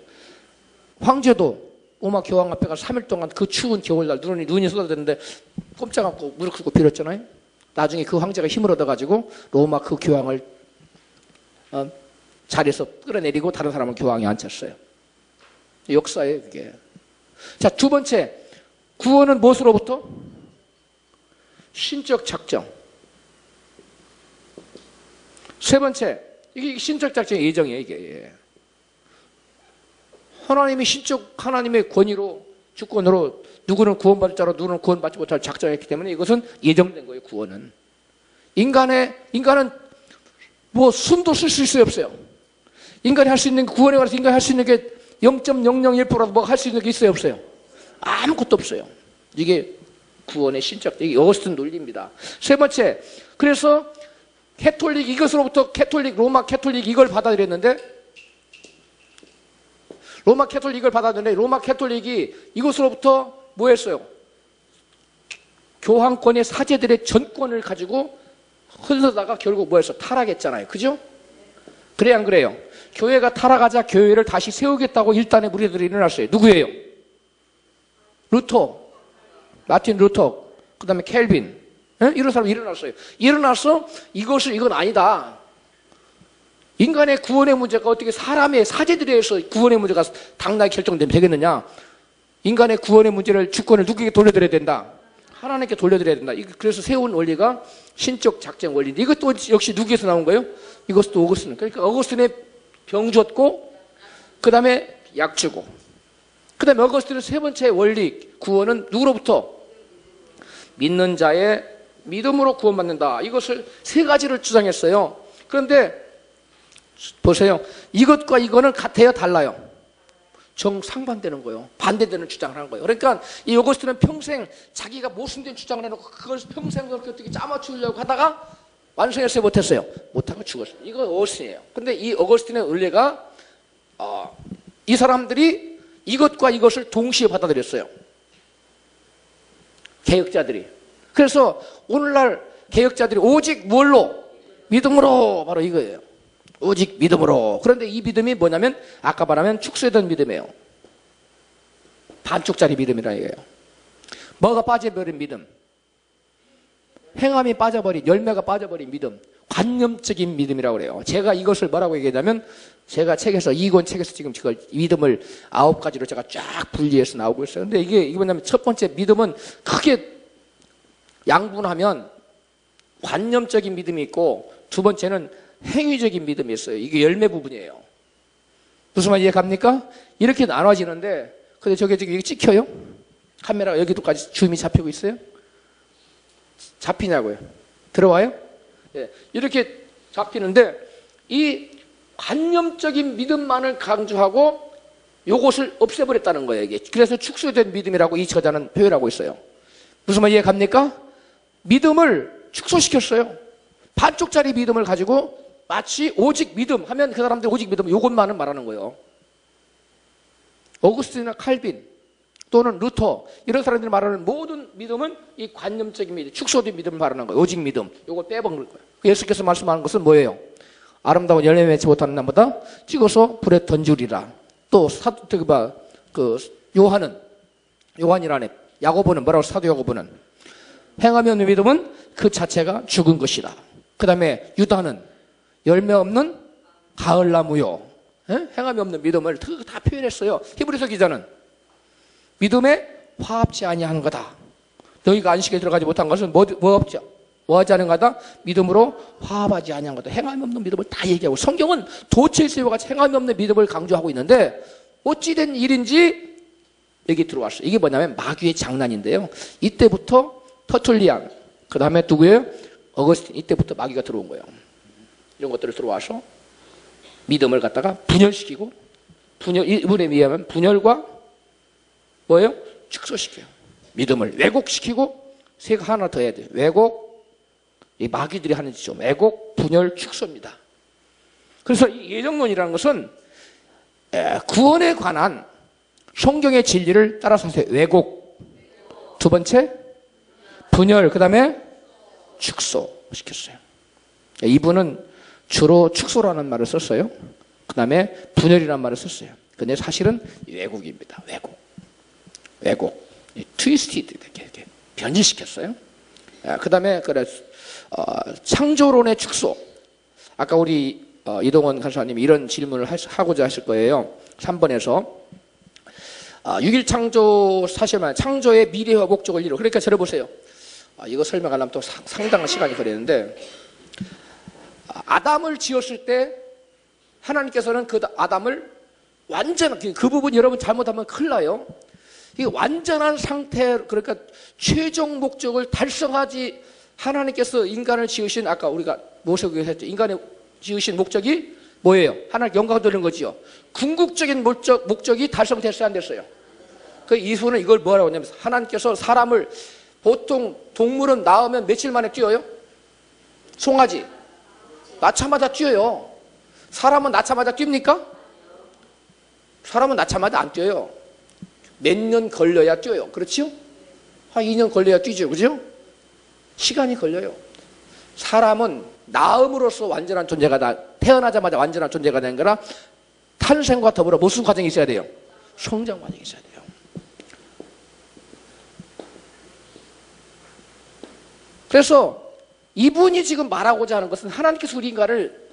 C: 황제도 로마 교황 앞에 가서 3일 동안 그 추운 겨울날 눈이 쏟아졌는데 꼼짝 않고 무릎 꿇고 빌었잖아요. 나중에 그 황제가 힘을 얻어가지고 로마 그 교황을 자리에서 끌어내리고 다른 사람을 교황에 앉혔어요. 역사예요, 그게. 자, 두 번째, 구원은 무엇으로부터? 신적 작정. 세 번째, 이게 신적 작정의 예정이에요, 이게. 하나님이 하나님의 권위로, 주권으로 누구는 구원받을 자로 누구는 구원받지 못할 작정했기 때문에 이것은 예정된 거예요, 구원은. 인간은 뭐 숨도 쓸 수 있어요, 없어요? 인간이 할 수 있는, 구원에 관해서 인간이 할 수 있는 게 0.001%라도 뭐 할 수 있는 게 있어요, 없어요? 아무것도 없어요. 이게 구원의 신적, 이게 어거스틴 논리입니다. 세 번째, 그래서 로마 캐톨릭 이걸 받아들였는데, 로마 캐톨릭이 이것으로부터 뭐 했어요? 교황권의 사제들의 전권을 가지고 흘러다가 결국 뭐 했어? 타락했잖아요. 그죠? 그래, 안 그래요? 교회가 타락하자 교회를 다시 세우겠다고 일단의 무리들이 일어났어요. 누구예요? 마틴 루터, 그 다음에 켈빈, 이런 사람이 일어났어요. 일어나서 이건 아니다. 인간의 구원의 문제가 어떻게 사람의 사제들에 의해서 구원의 문제가 당당히 결정되면 되겠느냐? 인간의 구원의 문제를 주권을 누구에게 돌려드려야 된다? 하나님께 돌려드려야 된다. 그래서 세운 원리가 신적 작정 원리인데 이것도 역시 누구에서 나온 거예요? 이것도 어거스틴. 그러니까 어거스틴에 병 줬고 그 다음에 약 주고 그 다음에 어거스틴의 세 번째 원리 구원은 누구로부터? 믿는 자의 믿음으로 구원받는다. 이것을 세 가지를 주장했어요. 그런데 보세요. 이것과 이거는 같아요, 달라요? 정상반되는 거예요. 반대되는 주장을 하는 거예요. 그러니까 이 어거스틴은 평생 자기가 모순된 주장을 해놓고 그걸 평생 그렇게 어떻게 짜맞추려고 하다가 완성했어요, 못했어요? 못하고 죽었어요. 이거 어거스틴이에요. 근데 이 어거스틴의 의뢰가 이 사람들이 이것과 이것을 동시에 받아들였어요. 개혁자들이. 그래서 오늘날 개혁자들이 오직 뭘로? 믿음으로, 바로 이거예요. 오직 믿음으로. 그런데 이 믿음이 뭐냐면 아까 말하면 축소되던 믿음이에요. 반쪽짜리 믿음이라 이거예요. 뭐가 빠져버린 믿음? 행함이 빠져버린, 열매가 빠져버린 믿음. 관념적인 믿음이라고 그래요. 제가 이것을 뭐라고 얘기하냐면 제가 이권 책에서 지금 이걸 믿음을 9가지로 제가 쫙 분리해서 나오고 있어요. 근데 이게 뭐냐면 첫 번째 믿음은 크게 양분하면 관념적인 믿음이 있고 두 번째는 행위적인 믿음이 있어요. 이게 열매 부분이에요. 무슨 말 이해갑니까? 이렇게 나눠지는데 근데 저게 지금 이게 찍혀요? 카메라가 여기도까지 줌이 잡히고 있어요? 잡히냐고요? 들어와요? 네. 이렇게 잡히는데 이 관념적인 믿음만을 강조하고 요것을 없애버렸다는 거예요. 이게. 그래서 축소된 믿음이라고 이 저자는 표현하고 있어요. 무슨 말 이해갑니까? 믿음을 축소시켰어요. 반쪽짜리 믿음을 가지고 마치 오직 믿음 하면 그 사람들이 오직 믿음 요것만을 말하는 거예요. 어거스틴이나 칼빈 또는 루터 이런 사람들이 말하는 모든 믿음은 이 관념적인 믿음, 축소된 믿음을 말하는 거예요. 오직 믿음. 요걸 빼먹는 거예요. 예수께서 말씀하는 것은 뭐예요? 아름다운 열매 맺지 못하는 나무다 찍어서 불에 던지리라. 또 요한이라네. 야고보는 뭐라고? 사도 야고보는 행함이 없는 믿음은 그 자체가 죽은 것이다. 그 다음에 유다는 열매 없는 가을나무요. 행함이 없는 믿음을 다 표현했어요. 히브리서 기자는 믿음에 화합지 아니하는 거다. 너희가 안식에 들어가지 못한 것은 뭐 없죠? 뭐 하지 않은 거다? 믿음으로 화합하지 아니한 거다. 행함이 없는 믿음을 다 얘기하고 성경은 도체세와 같이 행함이 없는 믿음을 강조하고 있는데 어찌된 일인지 여기 들어왔어요. 이게 뭐냐면 마귀의 장난인데요. 이때부터 터툴리안, 그 다음에 누구예요? 어거스틴. 이때부터 마귀가 들어온 거예요. 이런 것들을 들어와서 믿음을 갖다가 분열시키고, 이분에 의하면 분열과 뭐예요? 축소시켜요. 믿음을 왜곡시키고, 세 가 하나 더 해야 돼요. 왜곡, 이 마귀들이 하는 짓이죠. 왜곡, 분열, 축소입니다. 그래서 이 예정론이라는 것은 구원에 관한 성경의 진리를 따라서 하세요. 왜곡, 두 번째 분열, 그 다음에 축소 시켰어요. 이분은 주로 축소라는 말을 썼어요. 그 다음에 분열이라는 말을 썼어요. 근데 사실은 왜곡입니다. 왜곡, 트위스티드 이렇게 변질시켰어요. 그 다음에 창조론의 축소. 아까 우리 이동원 간사님이 이런 질문을 하고자 하실 거예요. 3번에서 6일 창조 사실만 창조의 미래와 목적을 이루. 그러니까 저를 보세요. 이거 설명하려면 또 상당한 시간이 걸리는데, 아담을 지었을 때 하나님께서는 그 아담을 완전 그 부분 여러분 잘못하면 큰일 나요. 이 완전한 상태, 그러니까 최종 목적을 달성하지, 하나님께서 인간을 지으신, 아까 우리가 모세에서 했죠. 인간을 지으신 목적이 뭐예요? 하나님 영광 돌리는 거지요. 궁극적인 목적이 달성됐어요, 안 됐어요? 그 이수는 이걸 뭐라고 하냐면, 하나님께서 사람을, 보통 동물은 낳으면 며칠 만에 뛰어요? 송아지 낳자마자 뛰어요. 사람은 낳자마자 뜁니까? 사람은 낳자마자 안 뛰어요. 몇 년 걸려야 뛰어요. 그렇죠? 한 2년 걸려야 뛰죠. 그죠? 시간이 걸려요. 사람은 낳음으로써 완전한 존재가 태어나자마자 완전한 존재가 되는 거라, 탄생과 더불어 무슨 과정이 있어야 돼요? 성장 과정이 있어야 돼요. 그래서 이분이 지금 말하고자 하는 것은 하나님께서 우리 인간을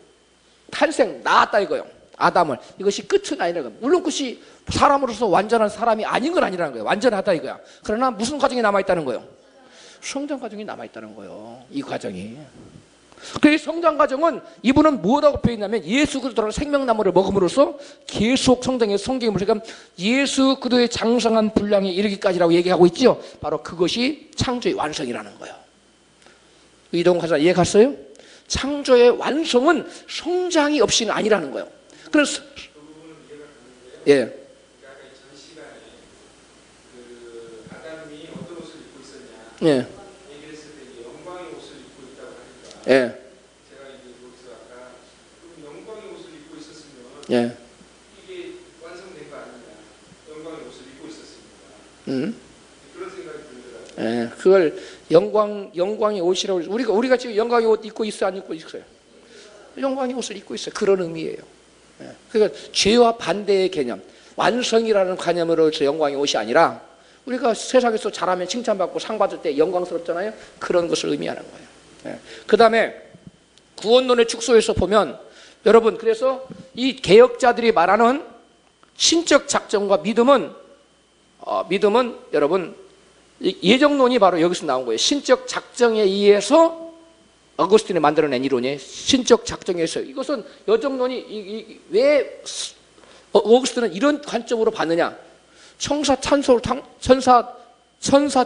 C: 낳았다 이거예요. 아담을. 이것이 끝은 아니라는 거예요. 물론 그것이 사람으로서 완전한 사람이 아닌 건 아니라는 거예요. 완전하다 이거야. 그러나 무슨 과정이 남아있다는 거예요? 성장 과정이 남아있다는 거예요. 이 과정이. 그 성장 과정은 이분은 뭐라고 표현하면, 예수 그리스도라는 생명나무를 먹음으로써 계속 성장해서 성경을 보니까 예수 그리스도의 장성한 분량에 이르기까지라고 얘기하고 있죠. 바로 그것이 창조의 완성이라는 거예요. 이동훈 가사 이해 갔어요? 창조의 완성은 성장이 없이는 아니라는 거예요. 그래서 예.
A: 아담이 어떤 옷을 입고 있었냐?
C: 예.
A: 얘기했을 때 영광의 옷을 입고 있다고 하니까.
C: 예.
A: 제가 이제 여기서 아까 영광의 옷을 입고 있었으면
C: 예.
A: 이게 완성된 거 아니냐? 영광의 옷을 입고 있었습니다. 그런 생각이 들더라고요.
C: 예. 그걸 영광의 옷이라고 우리가 지금 영광의 옷 입고 있어 안 입고 있어요? 영광의 옷을 입고 있어요. 그런 의미예요. 예. 그러니까 죄와 반대의 개념, 완성이라는 관념으로서 영광의 옷이 아니라, 우리가 세상에서 잘하면 칭찬받고 상 받을 때 영광스럽잖아요. 그런 것을 의미하는 거예요. 예. 그 다음에 구원론의 축소에서 보면, 여러분, 그래서 이 개혁자들이 말하는 신적 작정과 믿음은 여러분, 예정론이 바로 여기서 나온 거예요. 신적 작정에 의해서 어거스틴이 만들어낸 이론이에요. 신적 작정에 의해서. 이것은 여정론이 왜 어거스틴은 이런 관점으로 봤느냐? 천사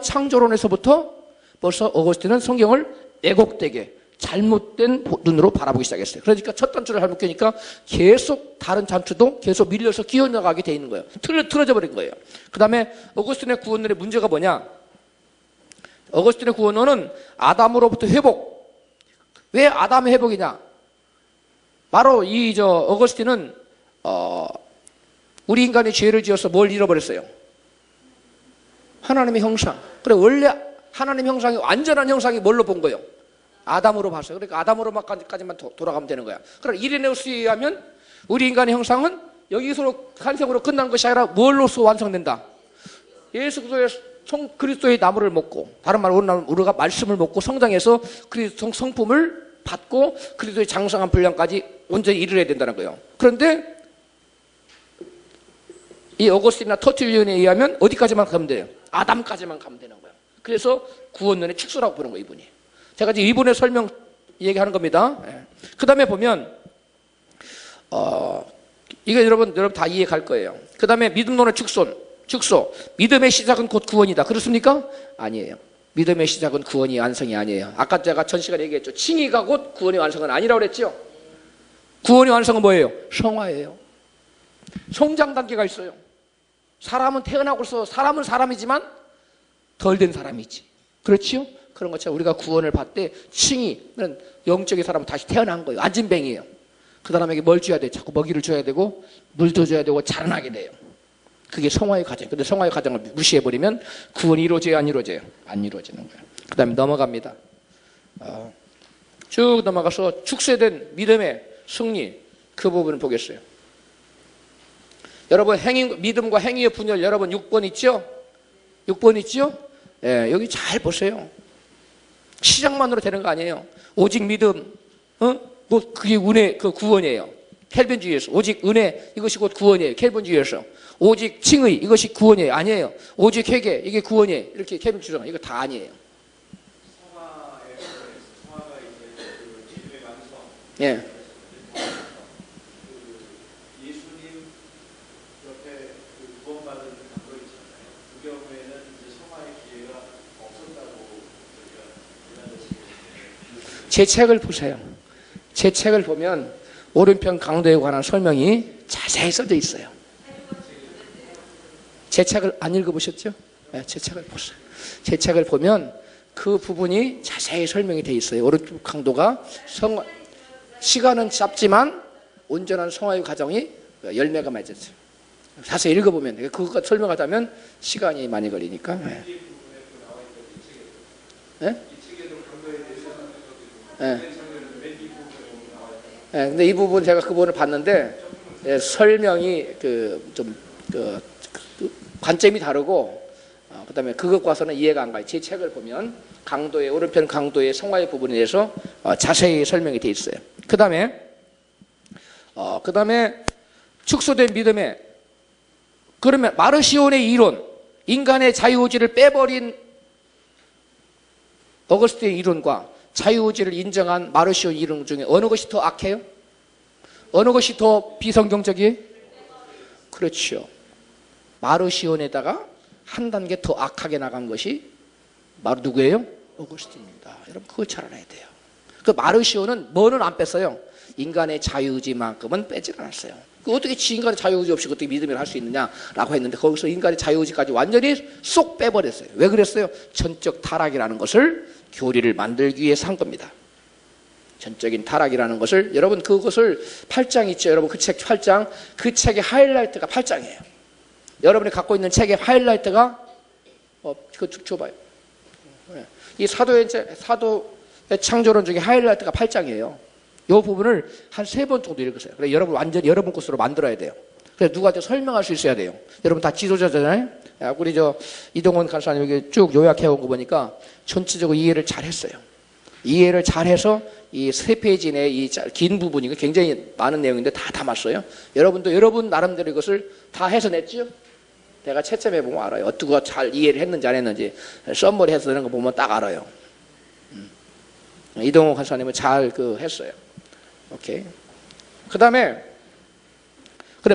C: 창조론에서부터 벌써 어거스틴은 성경을 왜곡되게 잘못된 눈으로 바라보기 시작했어요. 그러니까 첫 단추를 잘못 껴니까 계속 다른 단추도 계속 밀려서 끼어나가게 돼 있는 거예요. 틀어져 버린 거예요. 그 다음에 어거스틴의 구원론의 문제가 뭐냐? 어거스틴의 구원론은 아담으로부터 회복. 왜 아담의 회복이냐? 바로 어거스틴은 우리 인간이 죄를 지어서 뭘 잃어버렸어요? 하나님의 형상. 그래, 원래 하나님의 형상이 완전한 형상이 뭘로 본 거예요? 아담으로 봤어요. 그러니까 아담으로까지만 돌아가면 되는 거야. 그럼 이레네우스에 의하면 우리 인간의 형상은 여기서 탄생으로 끝난 것이 아니라 뭘로서 완성된다? 예수 그리스도의 나무를 먹고, 다른 말로 우리가 말씀을 먹고 성장해서 그리스도 성품을 받고 그리스도의 장성한 분량까지 온전히 이르러야 된다는 거예요. 그런데 이 어거스틴이나 터툴리온에 의하면 어디까지만 가면 돼요? 아담까지만 가면 되는 거예요. 그래서 구원론의 축소라고 보는 거예요, 이분이. 제가 지금 이분의 설명 얘기하는 겁니다. 그 다음에 보면 이거 여러분 다 이해 갈 거예요. 그 다음에 믿음론의 축소. 믿음의 시작은 곧 구원이다. 그렇습니까? 아니에요. 믿음의 시작은 구원이 완성이 아니에요. 아까 제가 전 시간에 얘기했죠. 칭의가 곧 구원의 완성은 아니라고 그랬죠. 구원의 완성은 뭐예요? 성화예요. 성장 단계가 있어요. 사람은 태어나고서 사람은 사람이지만 덜 된 사람이지. 그렇지요? 그런 것처럼 우리가 구원을 받되 칭의는 영적인 사람은 다시 태어난 거예요. 안진뱅이에요. 그 사람에게 뭘 줘야 돼? 자꾸 먹이를 줘야 되고 물도 줘야 되고 자라나게 돼요. 그게 성화의 과정. 근데 성화의 과정을 무시해버리면 구원이 이루어져요? 안 이루어져요? 안 이루어지는 거예요. 그 다음에 넘어갑니다. 쭉 넘어가서 축소된 믿음의 승리, 그 부분을 보겠어요. 여러분 믿음과 행위의 분열, 여러분 6번 있죠? 6번 있죠? 예, 여기 잘 보세요. 시작만으로 되는 거 아니에요. 오직 믿음, 그게 은혜, 그 구원이에요. 켈빈주의에서 오직 은혜, 이것이 곧 구원이에요. 켈빈주의에서 오직 칭의, 이것이 구원이에요. 아니에요. 오직 회개, 이게 구원이에요. 이렇게 켈빈주의가 이거 다 아니에요.
B: 성화가 이제 그 믿음의 완성.
C: 예.
B: 예수님 옆에 그 구원받은 강도 있잖아요. 그 경우에는 이제 성화의 기회가 없었다고 우리가
C: 제 책을 보세요. 제 책을 보면 오른편 강도에 관한 설명이 자세히 써져 있어요. 제 책을 안 읽어보셨죠? 네, 제 책을 보세요. 제 책을 보면 그 부분이 자세히 설명이 돼 있어요. 오른편 강도가 시간은 짧지만 온전한 성화의 과정이 열매가 맺었어요. 자세히 읽어보면 그거 설명하자면 시간이 많이 걸리니까. 네. 네? 네. 네, 근데 이 부분 제가 그 부분을 봤는데 설명이 관점이 다르고 그다음에 그것과서는 이해가 안 가요. 제 책을 보면 강도의 오른편 강도의 성화의 부분에 대해서 자세히 설명이 돼 있어요. 그다음에 축소된 믿음에 그러면 마르시온의 이론, 인간의 자유의지를 빼버린 어거스틴의 이론과 자유의지를 인정한 마르시온 이론 중에 어느 것이 더 악해요? 어느 것이 더 비성경적이에요? 그렇죠. 마르시온에다가 한 단계 더 악하게 나간 것이 누구예요? 어거스틴입니다. 여러분 그거 잘 알아야 돼요. 그 마르시온은 뭐는 안 뺐어요? 인간의 자유의지만큼은 빼질 않았어요. 어떻게 인간의 자유의지 없이 어떻게 믿음을 할 수 있느냐라고 했는데 거기서 인간의 자유의지까지 완전히 쏙 빼버렸어요. 왜 그랬어요? 전적 타락이라는 것을 교리를 만들기 위해서 한 겁니다. 전적인 타락이라는 것을 여러분 그것을 8장 있죠. 여러분 그 책 8장 그 책의 하이라이트가 8장이에요. 여러분이 갖고 있는 책의 하이라이트가 그거 줘봐요. 이 사도의 창조론 중에 하이라이트가 8장이에요. 이 부분을 한 3번 정도 읽으세요. 그래 여러분 완전히 여러분 것으로 만들어야 돼요. 그래서 누구한테 설명할 수 있어야 돼요. 여러분 다 지도자잖아요. 우리 이동원 간사님에게 쭉 요약해 온 거 보니까 전체적으로 이해를 잘 했어요. 이해를 잘 해서 이 3페이지 내 이 긴 부분이 굉장히 많은 내용인데 다 담았어요. 여러분도 여러분 나름대로 이것을 다 해서 냈죠? 내가 채점해 보면 알아요. 어떻게 잘 이해를 했는지 안 했는지 썸머리 해서 되는 거 보면 딱 알아요. 이동원 간사님은 잘 했어요. 오케이. 그 다음에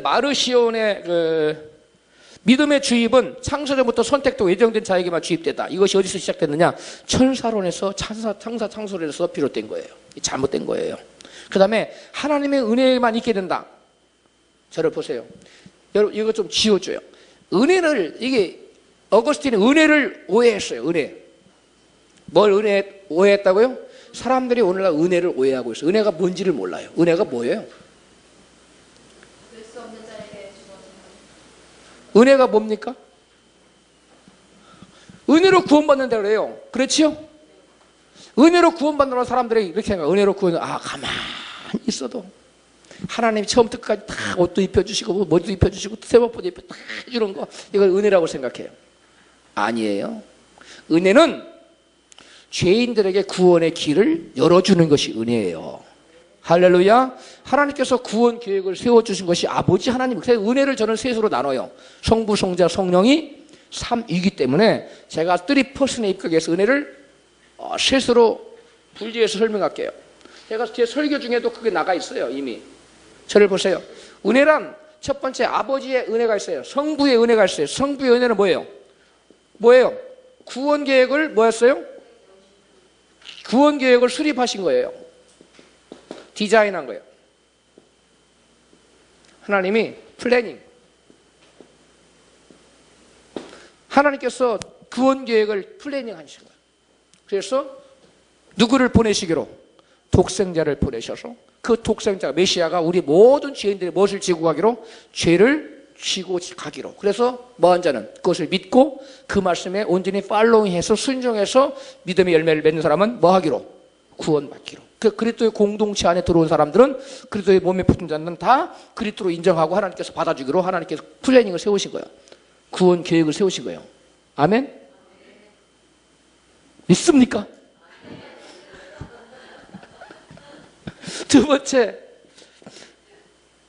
C: 마르시온의 믿음의 주입은 창세전부터 선택되고 예정된 자에게만 주입됐다. 이것이 어디서 시작됐느냐? 천사론에서 창조론에서 비롯된 거예요. 잘못된 거예요. 그 다음에 하나님의 은혜만 있게 된다. 저를 보세요. 여러분 이거 좀 지워줘요. 어거스틴이 은혜를 오해했어요. 은혜. 뭘 오해했다고요? 사람들이 오늘날 은혜를 오해하고 있어요. 은혜가 뭔지를 몰라요. 은혜가 뭐예요? 은혜가 뭡니까? 은혜로 구원받는다 그래요. 그렇지요? 은혜로 구원받는 사람들이 이렇게 생각해요. 은혜로 가만히 있어도 하나님이 처음부터 끝까지 다 옷도 입혀주시고 머리도 입혀주시고 세번포도 입혀 다 해주는 거 이걸 은혜라고 생각해요. 아니에요. 은혜는 죄인들에게 구원의 길을 열어주는 것이 은혜예요. 할렐루야. 하나님께서 구원 계획을 세워주신 것이 아버지 하나님. 그래서 은혜를 저는 셋으로 나눠요. 성부, 성자, 성령이 3이기 때문에 제가 3퍼슨에 입각해서 은혜를 셋으로 분리해서 설명할게요. 제가 제 설교 중에도 그게 나가 있어요. 이미. 저를 보세요. 은혜란 첫 번째 아버지의 은혜가 있어요. 성부의 은혜가 있어요. 성부의 은혜는 뭐예요? 구원 계획을 뭐였어요? 구원 계획을 수립하신 거예요. 디자인한 거예요. 하나님이 플래닝. 하나님께서 구원 계획을 플래닝 하신 거예요. 그래서 누구를 보내시기로? 독생자를 보내셔서 그 독생자 메시아가 우리 모든 죄인들이 무엇을 지고 가기로? 죄를 지고 가기로. 그래서 뭐한 자는 그것을 믿고 그 말씀에 온전히 팔로잉해서 순종해서 믿음의 열매를 맺는 사람은 뭐 하기로? 구원받기로. 그 그리스도의 공동체 안에 들어온 사람들은 그리스도의 몸에 붙은 자는 다 그리스도로 인정하고 하나님께서 받아주기로 하나님께서 플래닝을 세우신 거예요. 구원 계획을 세우신 거예요. 아멘? 믿습니까? 두 번째,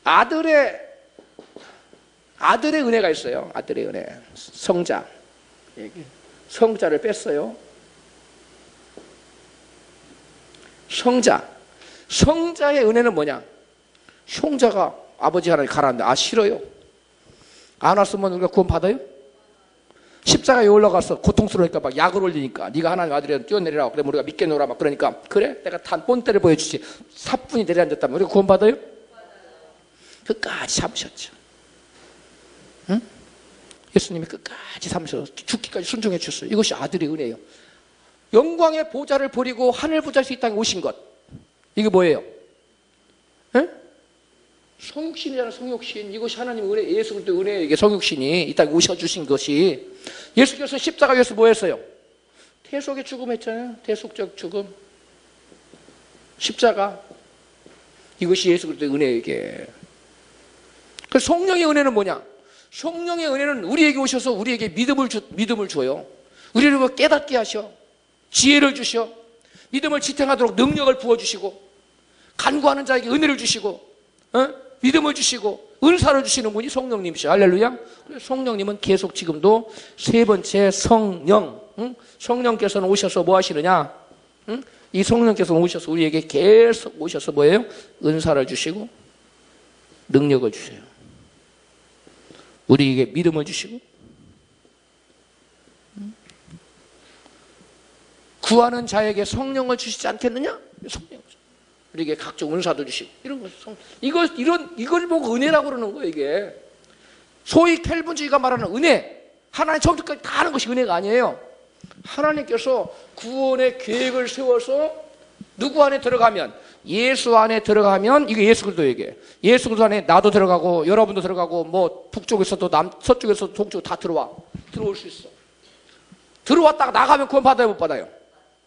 C: 아들의 은혜가 있어요. 아들의 은혜. 성자. 성자를 뺐어요. 성자의 은혜는 뭐냐? 성자가 아버지 하나님 가라는데 싫어요. 안 왔으면 우리가 구원 받아요? 십자가에 올라가서 고통스러우니까 막 약을 올리니까 네가 하나님 아들이라 뛰어내리라. 그래 우리가 믿게 놀아 막 그러니까 그래 내가 탄 본때를 보여주지. 사뿐히 내려앉았다면 우리가 구원 받아요? 끝까지 참으셨죠. 응? 예수님이 끝까지 참으셔서 죽기까지 순종해 주셨어요. 이것이 아들의 은혜예요. 영광의 보좌를 버리고 하늘 보좌에서 이 땅에 오신 것. 이게 뭐예요? 응? 성육신이잖아요. 성육신. 이것이 하나님 은혜, 예수 그리스도 은혜예요. 이게 성육신이 이 땅에 오셔주신 것이. 예수께서 십자가 위에서 뭐 했어요? 대속의 죽음 했잖아요. 대속적 죽음. 십자가. 이것이 예수 그리스도의 은혜예요. 이게. 그 성령의 은혜는 뭐냐? 성령의 은혜는 우리에게 오셔서 우리에게 믿음을 줘요. 우리를 깨닫게 하셔. 지혜를 주셔. 믿음을 지탱하도록 능력을 부어주시고 간구하는 자에게 은혜를 주시고 믿음을 주시고 은사를 주시는 분이 성령님이시죠. 할렐루야. 성령님은 계속 지금도 세 번째 성령. 성령께서는 오셔서 뭐 하시느냐? 이 성령께서는 오셔서 우리에게 계속 오셔서 뭐예요? 은사를 주시고 능력을 주셔요. 우리에게 믿음을 주시고 구하는 자에게 성령을 주시지 않겠느냐? 성령. 우리에게 각종 은사도 주시고 이런 거. 이걸 보고 은혜라고 그러는 거예요. 이게 소위 켈빈주의가 말하는 은혜. 하나님 처음부터 다 하는 것이 은혜가 아니에요. 하나님께서 구원의 계획을 세워서 누구 안에 들어가면, 예수 안에 들어가면, 이게 예수 그리스도에게, 예수 그리스도 안에 나도 들어가고 여러분도 들어가고 뭐 북쪽에서도 서쪽에서도 동쪽 다 들어올 수 있어. 들어왔다가 나가면 구원 받아요? 못 받아요?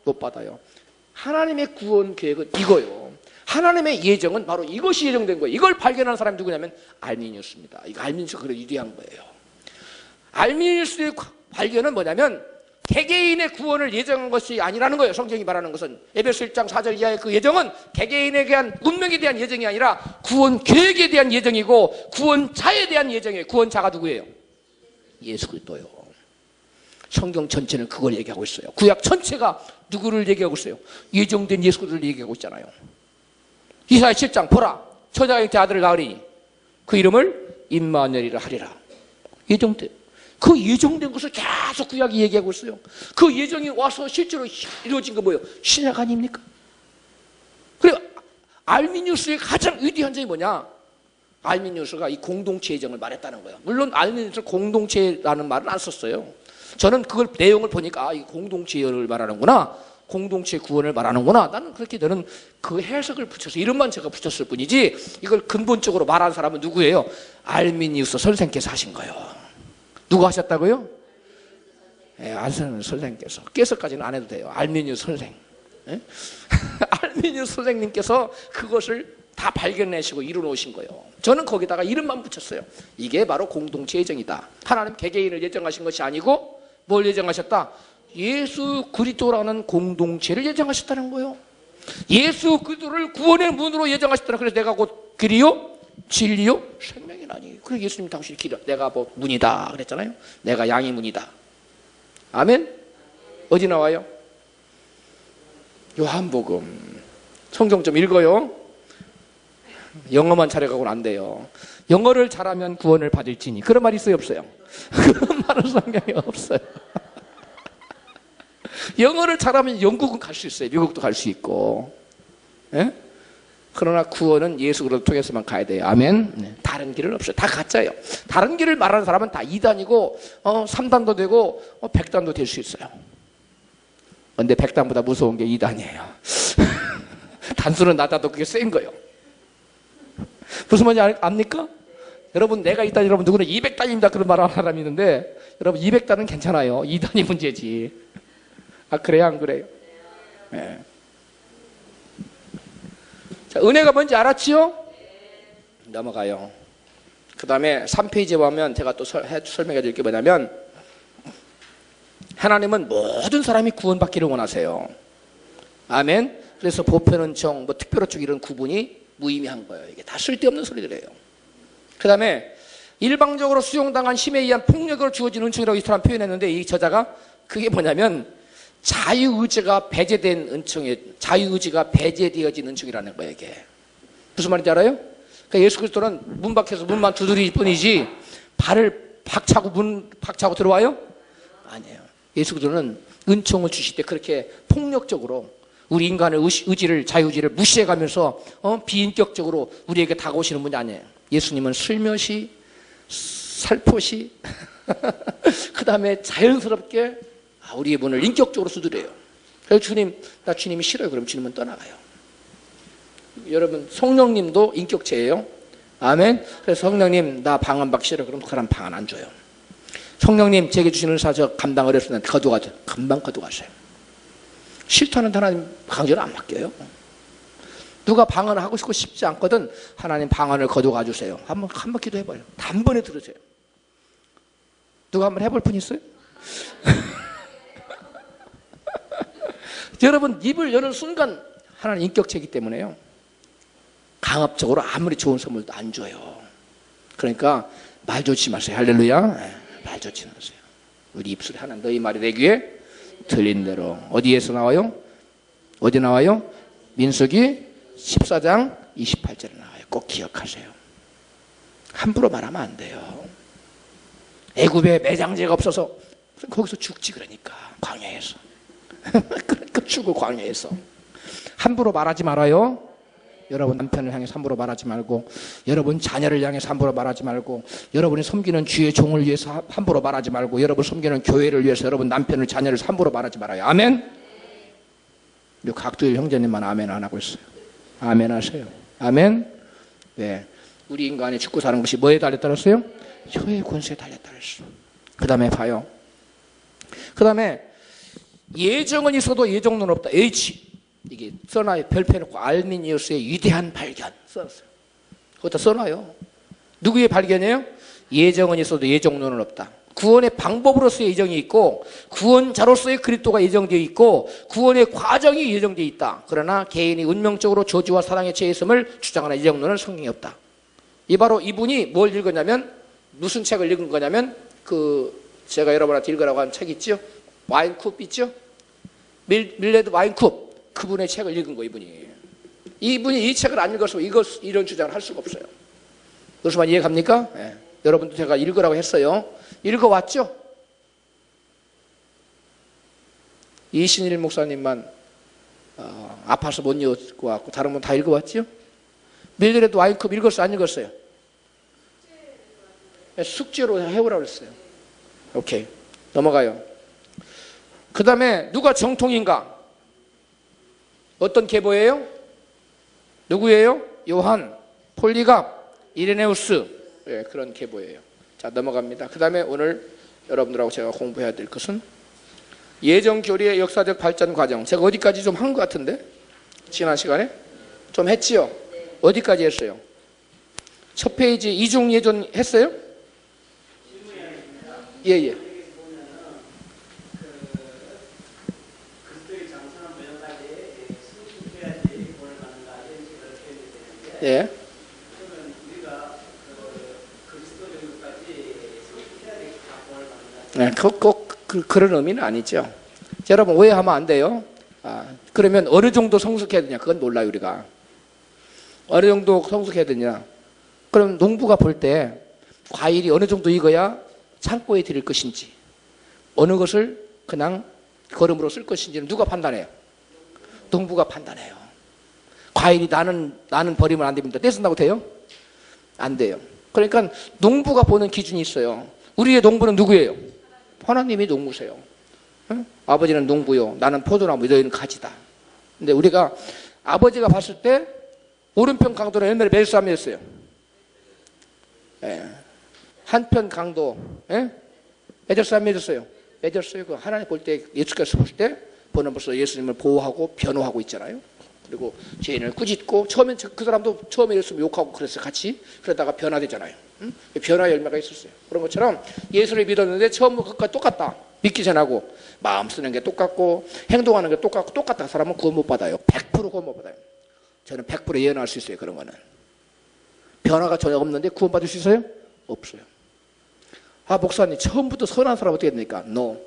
C: 못 받아요. 하나님의 구원 계획은 이거요. 하나님의 예정은 바로 이것이 예정된 거예요. 이걸 발견한 사람이 누구냐면 알미니우스입니다. 이거 알미니우스가 그래 위대한 거예요. 알미니우스의 발견은 뭐냐면 개개인의 구원을 예정한 것이 아니라는 거예요. 성경이 말하는 것은 에베소 1장 4절 이하의 그 예정은 개개인에 대한 운명에 대한 예정이 아니라 구원 계획에 대한 예정이고 구원자에 대한 예정이에요. 구원자가 누구예요? 예수 그리스도요. 성경 전체는 그걸 얘기하고 있어요. 구약 전체가 누구를 얘기하고 있어요? 예정된 예수 그리스도를 얘기하고 있잖아요. 이사야 7장 보라 처자가 잉태 아들을 낳으리니 그 이름을 임마누엘이라 하리라. 예정된 그 예정된 것을 계속 구약이 얘기하고 있어요. 그 예정이 와서 실제로 이루어진 거 뭐예요? 신약 아닙니까? 그리고 알미니우스의 가장 위대한 점이 뭐냐? 알미니우스가 이 공동체 예정을 말했다는 거예요. 물론 알미니우스 공동체라는 말은 안 썼어요. 저는 그걸 내용을 보니까 이 공동체를 말하는구나, 공동체 구원을 말하는구나. 나는 그렇게 저는 그 해석을 붙여서 이름만 제가 붙였을 뿐이지 이걸 근본적으로 말한 사람은 누구예요? 알미니우스 선생께서 하신 거예요. 누가 하셨다고요? 안선은 선생님께서. 깨서까지는 안 해도 돼요. 알미니우스 선생. 알미니우스 선생님께서 그것을 다 발견내시고 이루어놓으신 거예요. 저는 거기다가 이름만 붙였어요. 이게 바로 공동체 예정이다. 하나님 개개인을 예정하신 것이 아니고 뭘 예정하셨다? 예수 그리스도라는 공동체를 예정하셨다는 거예요. 예수 그리스도를 구원의 문으로 예정하셨다는. 그래서 내가 곧 길이요 진리요 생명이라니. 그래 예수님 당신이 길이야. 내가 뭐 문이다 그랬잖아요. 내가 양의 문이다. 아멘. 어디 나와요? 요한복음. 성경 좀 읽어요. 영어만 잘해가고는 안 돼요. 영어를 잘하면 구원을 받을지니. 그런 말이 있어요 없어요? 그런 말은 성경에 없어요. 영어를 잘하면 영국은 갈 수 있어요. 미국도 갈 수 있고. 예? 그러나 구원은 예수 그리스도를 통해서만 가야 돼요. 아멘. 네. 다른 길은 없어요. 다 가짜예요. 다른 길을 말하는 사람은 다 2단이고 3단도 되고 100단도 될 수 있어요. 근데 100단보다 무서운 게 2단이에요. 단수는 낮아도 그게 센 거예요. 무슨 말인지 압니까? 여러분 내가 2단, 여러분 누구는 200단입니다 그런 말하는 사람이 있는데 여러분 200단은 괜찮아요. 2단이 문제지. 아 그래요 안 그래요? 네. 자, 은혜가 뭔지 알았지요? 넘어가요. 그 다음에 3페이지에 보면 제가 또 설명해 드릴 게 뭐냐면 하나님은 모든 사람이 구원받기를 원하세요. 아멘. 그래서 보편은총, 뭐 특별어축 이런 구분이 무의미한 거예요. 이게 다 쓸데없는 소리들이에요. 그 다음에 일방적으로 수용당한 힘에 의한 폭력으로 주어진 은총이라고 이 사람 표현했는데 이 저자가 그게 뭐냐면 자유의지가 배제된 은총이 자유의지가 배제되어진 은총이라는 거예요. 이게 무슨 말인지 알아요? 그러니까 예수 그리스도는 문 밖에서 문만 두드릴 뿐이지 발을 박차고 문 박차고 들어와요? 아니에요. 예수 그리스도는 은총을 주실 때 그렇게 폭력적으로 우리 인간의 의지를 자유의지를 무시해가면서 비인격적으로 우리에게 다가오시는 분이 아니에요. 예수님은 슬며시 살포시 그 다음에 자연스럽게 우리의 문을 인격적으로 두드려요. 그래서 주님, 나 주님이 싫어요. 그럼 주님은 떠나가요. 여러분 성령님도 인격체예요. 아멘. 그래서 성령님 나 방언 받기 싫어. 그럼 그 사람 방언 안 줘요. 성령님 제게 주시는 은사 저 감당 어렵습니다. 거두가죠. 금방 거두가세요. 싫다는 하나님 강제로 안 맡겨요. 누가 방언을 하고 싶지 않거든 하나님 방언을 거두가 주세요. 한번 기도해봐요. 단번에 들으세요. 누가 한번 해볼 분 있어요? 여러분 입을 여는 순간 하나님 인격체이기 때문에요. 강압적으로 아무리 좋은 선물도 안 줘요. 그러니까 말 좋지 마세요. 할렐루야. 말 좋지 마세요. 우리 입술에 하나 너희 말이 내 귀에 들린 대로. 어디에서 나와요? 어디 나와요? 민수기 14장 28절에 나와요. 꼭 기억하세요. 함부로 말하면 안 돼요. 애굽에 매장제가 없어서 거기서 죽지 그러니까 광야에서. 그러니까 죽어 광야에서. 함부로 말하지 말아요. 여러분 남편을 향해서 함부로 말하지 말고 여러분 자녀를 향해서 함부로 말하지 말고 여러분이 섬기는 주의 종을 위해서 함부로 말하지 말고 여러분 섬기는 교회를 위해서 여러분 남편을 자녀를 함부로 말하지 말아요. 아멘. 우리 각도의 형제님만 아멘 안 하고 있어요. 아멘 하세요. 아멘. 네. 우리 인간이 죽고 사는 것이 뭐에 달렸다 그랬어요? 혀의 권세에 달렸다 그랬어. 그 다음에 봐요. 그 다음에 예정은 있어도 예정론 없다. H. 이게 써놔요. 별표해놓고 알미니우스의 위대한 발견 써놨어요. 그것도 써놔요. 누구의 발견이에요? 예정은 있어도 예정론은 없다. 구원의 방법으로서의 예정이 있고 구원자로서의 그리스도가 예정되어 있고 구원의 과정이 예정되어 있다. 그러나 개인이 운명적으로 저주와 사랑에 처했음을 주장하는 예정론은 성경에 없다. 이 바로 이분이 뭘 읽었냐면 무슨 책을 읽은 거냐면 제가 여러분한테 읽으라고 한 책 있죠? 와인쿱 있죠? 밀레드 와인쿱 그분의 책을 읽은 거 이분이 이 책을 안 읽었으면 이런 주장을 할 수가 없어요. 무슨 말 이해갑니까? 네. 여러분도 제가 읽으라고 했어요. 읽어왔죠? 이신일 목사님만 아파서 못 읽고 왔고 다른 분 다 읽어왔죠? 밀레드 와인쿱 읽었어요? 안 읽었어요? 숙제로 해오라고 했어요. 오케이 넘어가요. 그 다음에 누가 정통인가? 어떤 계보예요? 누구예요? 요한, 폴리갑, 이레네우스. 네, 그런 계보예요. 자 넘어갑니다. 그 다음에 오늘 여러분들하고 제가 공부해야 될 것은 예정교리의 역사적 발전 과정. 제가 어디까지 좀 한 것 같은데? 지난 시간에? 좀 했지요? 어디까지 했어요? 첫 페이지 이중예전 했어요? 예예. 예. 네, 꼭 그런 의미는 아니죠. 여러분 오해하면 안 돼요. 그러면 어느 정도 성숙해야 되냐? 그건 몰라요 우리가. 어느 정도 성숙해야 되냐? 그럼 농부가 볼 때 과일이 어느 정도 익어야 창고에 들일 것인지 어느 것을 그냥 걸음으로 쓸 것인지는 누가 판단해요? 농부가 판단해요. 과일이 나는 버리면 안 됩니다. 떼쓴다고 돼요? 안 돼요. 그러니까 농부가 보는 기준이 있어요. 우리의 농부는 누구예요? 하나님이 농부세요. 응? 아버지는 농부요. 나는 포도나무, 너희는 가지다. 근데 우리가 아버지가 봤을 때 오른편 강도는 옛날에 몇 살 맺었어요? 예. 한편 강도, 예? 몇 살 맺었어요? 맺었어요. 그 하나님 볼 때, 예수께서 볼 때, 보는 벌써 예수님을 보호하고 변호하고 있잖아요. 그리고 죄인을 꾸짖고, 처음엔 그 사람도 처음에 예수님 욕하고 그랬어요. 같이. 그러다가 변화되잖아요. 응? 변화 열매가 있었어요. 그런 것처럼 예수를 믿었는데 처음부터 그것과 똑같다. 믿기 전하고, 마음 쓰는 게 똑같고, 행동하는 게 똑같다. 사람은 구원 못 받아요. 100% 구원 못 받아요. 저는 100% 예언할 수 있어요. 그런 거는. 변화가 전혀 없는데 구원 받을 수 있어요? 없어요. 아, 목사님, 처음부터 선한 사람 어떻게 됩니까? No.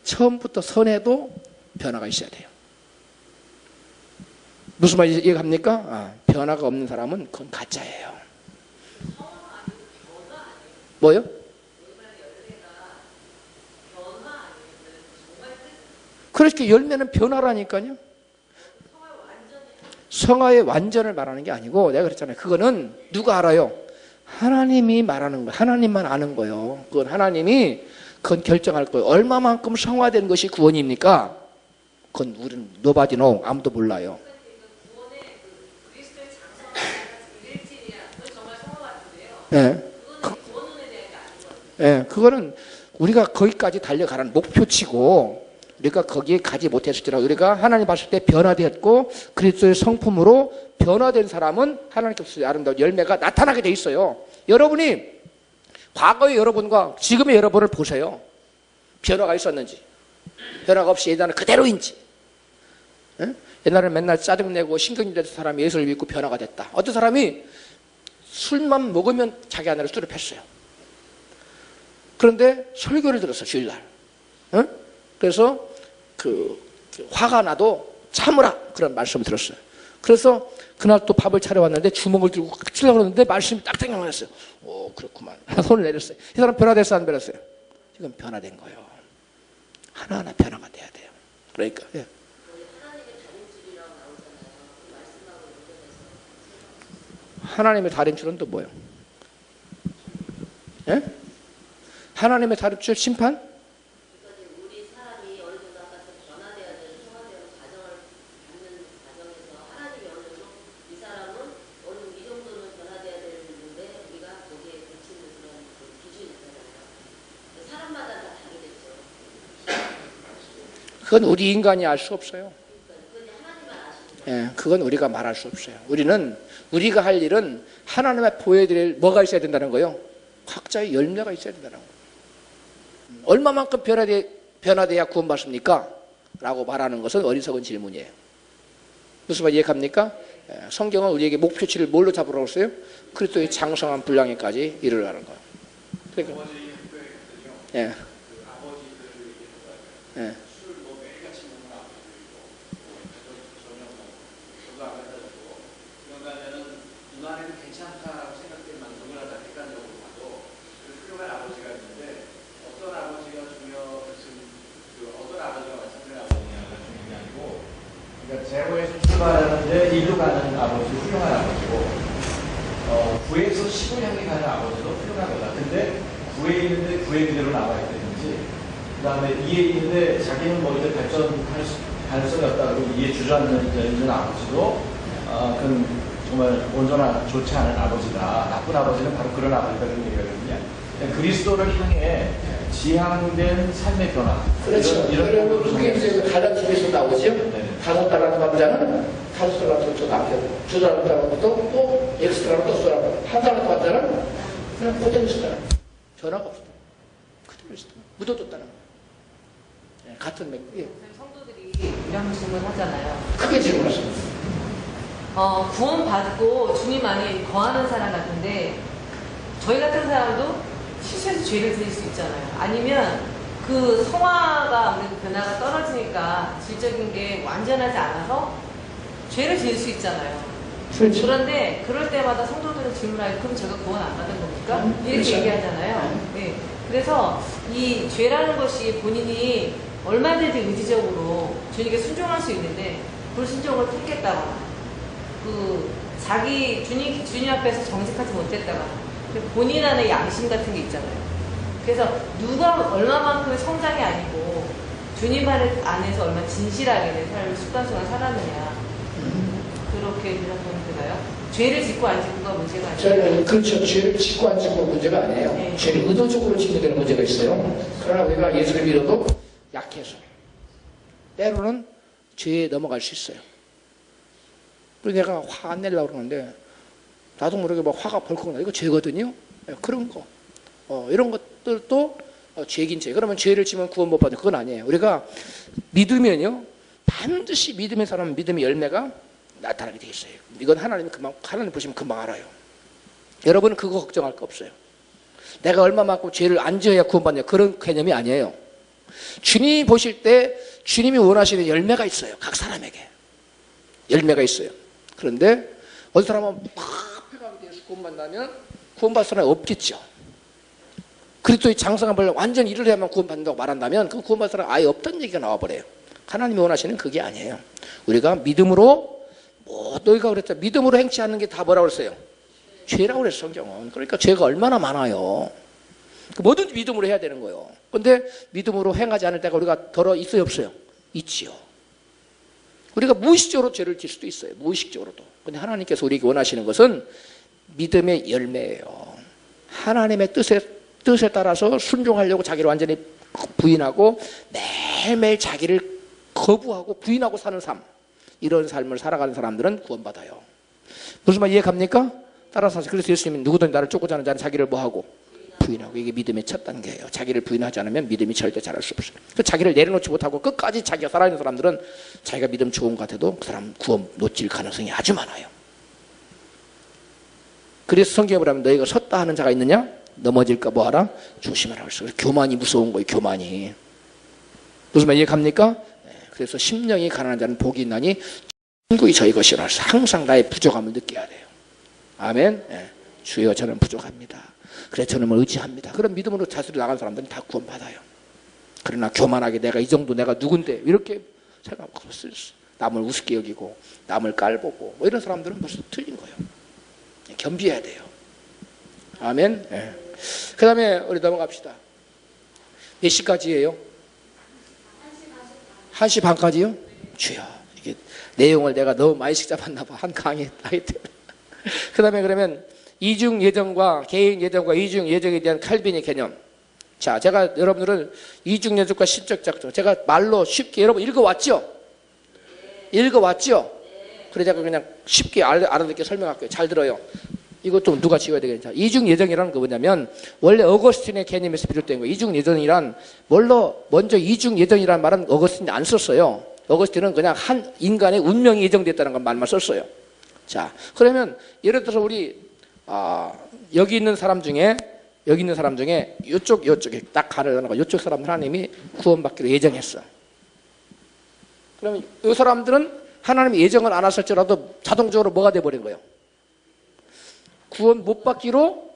C: 처음부터 선해도 변화가 있어야 돼요. 무슨 말인지 이해갑니까? 아, 변화가 없는 사람은 그건 가짜예요. 뭐요? 그렇게 열매는 변화라니까요. 성화의 완전을 말하는 게 아니고 내가 그랬잖아요. 그거는 누가 알아요? 하나님이 말하는 거예요. 하나님만 아는 거예요. 그건 하나님이 그건 결정할 거예요. 얼마만큼 성화된 것이 구원입니까? 그건 우리는 nobody know. 아무도 몰라요. 예. 예, 그거는 우리가 거기까지 달려가는 목표치고 우리가 거기에 가지 못했을지라도 우리가 하나님 봤을 때 변화되었고 그리스도의 성품으로 변화된 사람은 하나님께서 아름다운 열매가 나타나게 돼 있어요. 여러분이 과거의 여러분과 지금의 여러분을 보세요. 변화가 있었는지 변화가 없이 옛날에 그대로인지. 예? 옛날에 맨날 짜증내고 신경질냈던 사람이 예수를 믿고 변화가 됐다. 어떤 사람이 술만 먹으면 자기 아내를 술을 폈어요. 그런데 설교를 들었어, 주일날. 응? 그래서 화가 나도 참으라. 그런 말씀을 들었어요. 그래서 그날 또 밥을 차려왔는데 주먹을 들고 치려고 그러는데 말씀이 딱 생각났어요. 오, 그렇구만. 손을 내렸어요. 이 사람 변화됐어, 안 변했어요? 지금 변화된 거예요. 하나하나 변화가 돼야 돼요. 그러니까. 예. 하나님의 다림줄은 또 뭐예요? 예? 하나님의 다림줄 심판?
D: 우리 사람이 어느 정도 아까 변화돼야 되는 성화되는 과정을 받는 과정에서 하나님이 어느 정도 이 사람은 어느 이 정도는 변화돼야 되는데 우리가 거기에 미치는 그런 기준이 있잖아요. 사람마다 다 다르겠죠.
C: 그건 우리 인간이 알 수 없어요.
D: 그건 하나님만 아시는 거예요.
C: 예, 그건 우리가 말할 수 없어요. 우리가 할 일은 하나님의 보여드릴 뭐가 있어야 된다는 거예요? 각자의 열매가 있어야 된다는 거예요. 얼마만큼 변화돼야 구원받습니까? 라고 말하는 것은 어리석은 질문이에요. 무슨 말 이해갑니까? 성경은 우리에게 목표치를 뭘로 잡으라고 했어요? 그리스도의 장성한 분량에까지 이르라는 거예요. 그러니까, 예. 예.
B: 누나는 괜찮다라고 생각될 만큼 누구나 다 객관적으로 봐도 훌륭한 아버지가 있는데 어떤 아버지가 어떤 아버지가 말씀드린 아버지냐가 중요한 게 아니고 그러니까 제로에서 출발하는데 일로 가는 아버지 훌륭한 아버지고 9에서 10을 향해 가는 아버지도 훌륭한 거다. 근데 9에 있는데 9에 그대로 나와야 되는지 그 다음에 2에 있는데 자기는 뭐 이제 발전할 가능성이 없다고 2에 주저앉는 아버지도 그건 정말 온전한 좋지 않은 아버지다. 나쁜 아버지는 바로 그런 아버지다. 그런 얘기거든요. 그리스도를 향해 지향된 삶의 변화.
C: 그렇죠. 이런 그게 이제 갈라디아에서 나오죠. 다섯 달란트 받은 자는 다섯 달란트 또 남겨고 두 달란트 받은 것도 또 엑스트라로 또 쏘라고 한 달란트 받은 자는 그냥 그대로 있었잖아. 변화가 없었다. 그대로 있었다. 묻어뒀다는 거야. 네, 같은 맥. 예.
E: 성도들이 이런 질문 하잖아요.
C: 크게 질문하셨어요.
E: 구원받고 주님 안에 거하는 사람 같은데 저희 같은 사람도 실수해서 죄를 지을 수 있잖아요. 아니면 그 성화가 아무래도 변화가 떨어지니까 질적인 게 완전하지 않아서 죄를 지을 수 있잖아요.
C: 그렇죠.
E: 그런데 그럴 때마다 성도들은 질문하요. 그럼 제가 구원 안 받은 겁니까? 이렇게
C: 그렇죠.
E: 얘기하잖아요. 네. 그래서 이 죄라는 것이 본인이 얼마든지 의지적으로 주님께 순종할 수 있는데 불순종을 택했다거나 자기 주님 앞에서 정직하지 못했다거나 본인 안에 양심 같은 게 있잖아요. 그래서 누가 얼마만큼의 성장이 아니고 주님 안에서 얼마나 진실하게 내 삶을 습관성을 살았느냐 그렇게 생각하면 되나요? 죄를 짓고 안 짓고가 문제가 아니에요.
C: 저는 그렇죠. 죄를 짓고 안 짓고 문제가 아니에요.
E: 네.
C: 죄를 의도적으로 짓는 데는 문제가 있어요. 그러나 우리가 예수를 믿어도 약해서 때로는 죄에 넘어갈 수 있어요. 그래서 내가 화 안 내려고 그러는데 나도 모르게 막 화가 벌컥 나. 이거 죄거든요. 그런 거. 이런 것들도 죄긴 죄. 그러면 죄를 지면 구원 못 받는 그건 아니에요. 우리가 믿으면요. 반드시 믿음의 사람은 믿음의 열매가 나타나게 돼 있어요. 이건 하나님 보시면 금방 알아요. 여러분은 그거 걱정할 거 없어요. 내가 얼마만큼 죄를 안 지어야 구원받냐 그런 개념이 아니에요. 주님이 보실 때 주님이 원하시는 열매가 있어요. 각 사람에게 열매가 있어요. 그런데 어떤 사람은 막 폐가게 돼서 구원받는다면 구원받을 사람이 없겠죠. 그리스도의 장성함을 완전히 일을 해야만 구원받는다고 말한다면 그 구원받을 사람이 아예 없다는 얘기가 나와버려요. 하나님이 원하시는 그게 아니에요. 우리가 믿음으로 너희가 그랬죠. 믿음으로 행치 않는 게 다 뭐라고 그랬어요? 죄라고 그랬어 성경은. 그러니까 죄가 얼마나 많아요. 뭐든지 믿음으로 해야 되는 거예요. 그런데 믿음으로 행하지 않을 때가 우리가 덜어 있어요 없어요? 있지요. 우리가 무의식적으로 죄를 질 수도 있어요. 무의식적으로도. 그런데 하나님께서 우리에게 원하시는 것은 믿음의 열매예요. 하나님의 뜻에 따라서 순종하려고 자기를 완전히 부인하고 매일매일 자기를 거부하고 부인하고 사는 삶, 이런 삶을 살아가는 사람들은 구원받아요. 무슨 말 이해갑니까? 따라서 그래서 예수님이 누구든 나를 쫓고자 하는 자는 자기를 뭐하고? 부인하고. 이게 믿음의 첫 단계예요. 자기를 부인하지 않으면 믿음이 절대 자랄 수 없어요. 자기를 내려놓지 못하고 끝까지 자기가 살아있는 사람들은 자기가 믿음 좋은 것 같아도 그 사람 구원 놓칠 가능성이 아주 많아요. 그래서 성경에 보면 너희가 섰다 하는 자가 있느냐? 넘어질까 뭐하라? 조심하라 그랬어요. 교만이 무서운 거예요. 교만이. 무슨 말 이해갑니까? 그래서 심령이 가난한 자는 복이 있나니 천국이 저희 것이라. 항상 나의 부족함을 느껴야 돼요. 아멘. 주여 저는 부족합니다. 그래 저는 의지합니다. 그런 믿음으로 자수로 나간 사람들은 다 구원받아요. 그러나 교만하게 내가 이 정도 내가 누군데 이렇게 생각하고 남을 우습게 여기고 남을 깔보고 뭐 이런 사람들은 벌써 틀린 거예요. 겸비해야 돼요. 아멘. 그 다음에 우리 넘어갑시다. 몇 시까지예요? 1시 반까지요? 주여, 이게 내용을 내가 너무 많이 잡았나 봐. 한 강의 하기 때문에. 그 다음에 그러면 이중 예정과 개인 예정과 이중 예정에 대한 칼빈의 개념. 자, 제가 여러분들은 이중 예정과 신적 작정, 제가 말로 쉽게 여러분 읽어왔죠? 읽어왔죠? 그래 제가 그냥 쉽게 알아듣게 설명할게요. 잘 들어요. 이것 좀 누가 지워야 되겠냐. 이중 예정이라는 거 뭐냐면 원래 어거스틴의 개념에서 비롯된 거예요. 이중 예정이란 먼저 이중 예정이라는 말은 어거스틴이 안 썼어요. 어거스틴은 그냥 한 인간의 운명이 예정됐다는 건 말만 썼어요. 자, 그러면 예를 들어서 우리 여기 있는 사람 중에 요쪽에 딱 가려놓고 요쪽 사람 하나님이 구원받기로 예정했어. 그러면 이 사람들은 하나님이 예정을 안 하실지라도 자동적으로 뭐가 돼버린 거예요? 구원 못 받기로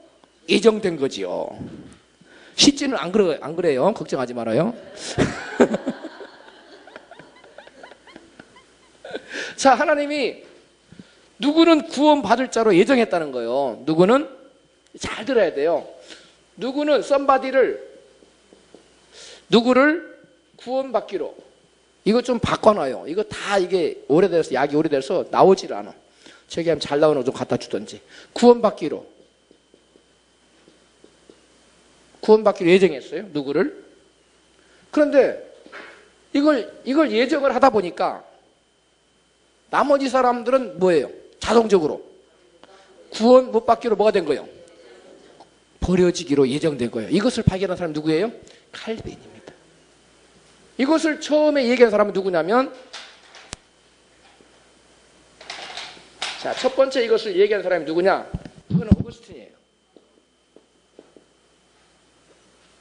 C: 예정된 거지요. 실제는 안 그래요. 걱정하지 말아요. 자, 하나님이 누구는 구원 받을 자로 예정했다는 거예요. 누구는 잘 들어야 돼요. 누구는 누구를 구원받기로. 이거 좀 바꿔놔요. 이거 다 이게 약이 오래돼서 나오질 않아. 저기 하면 잘 나오는 거 좀 갖다 주던지. 구원받기로 예정했어요. 누구를? 그런데 이걸 예정을 하다 보니까 나머지 사람들은 뭐예요? 자동적으로 구원 못 받기로 뭐가 된 거예요? 버려지기로 예정된 거예요. 이것을 발견한 사람은 누구예요? 칼빈입니다. 이것을 처음에 얘기한 사람은 누구냐면, 자, 첫 번째 이것을 얘기한 사람이 누구냐? 그건 오거스틴이에요.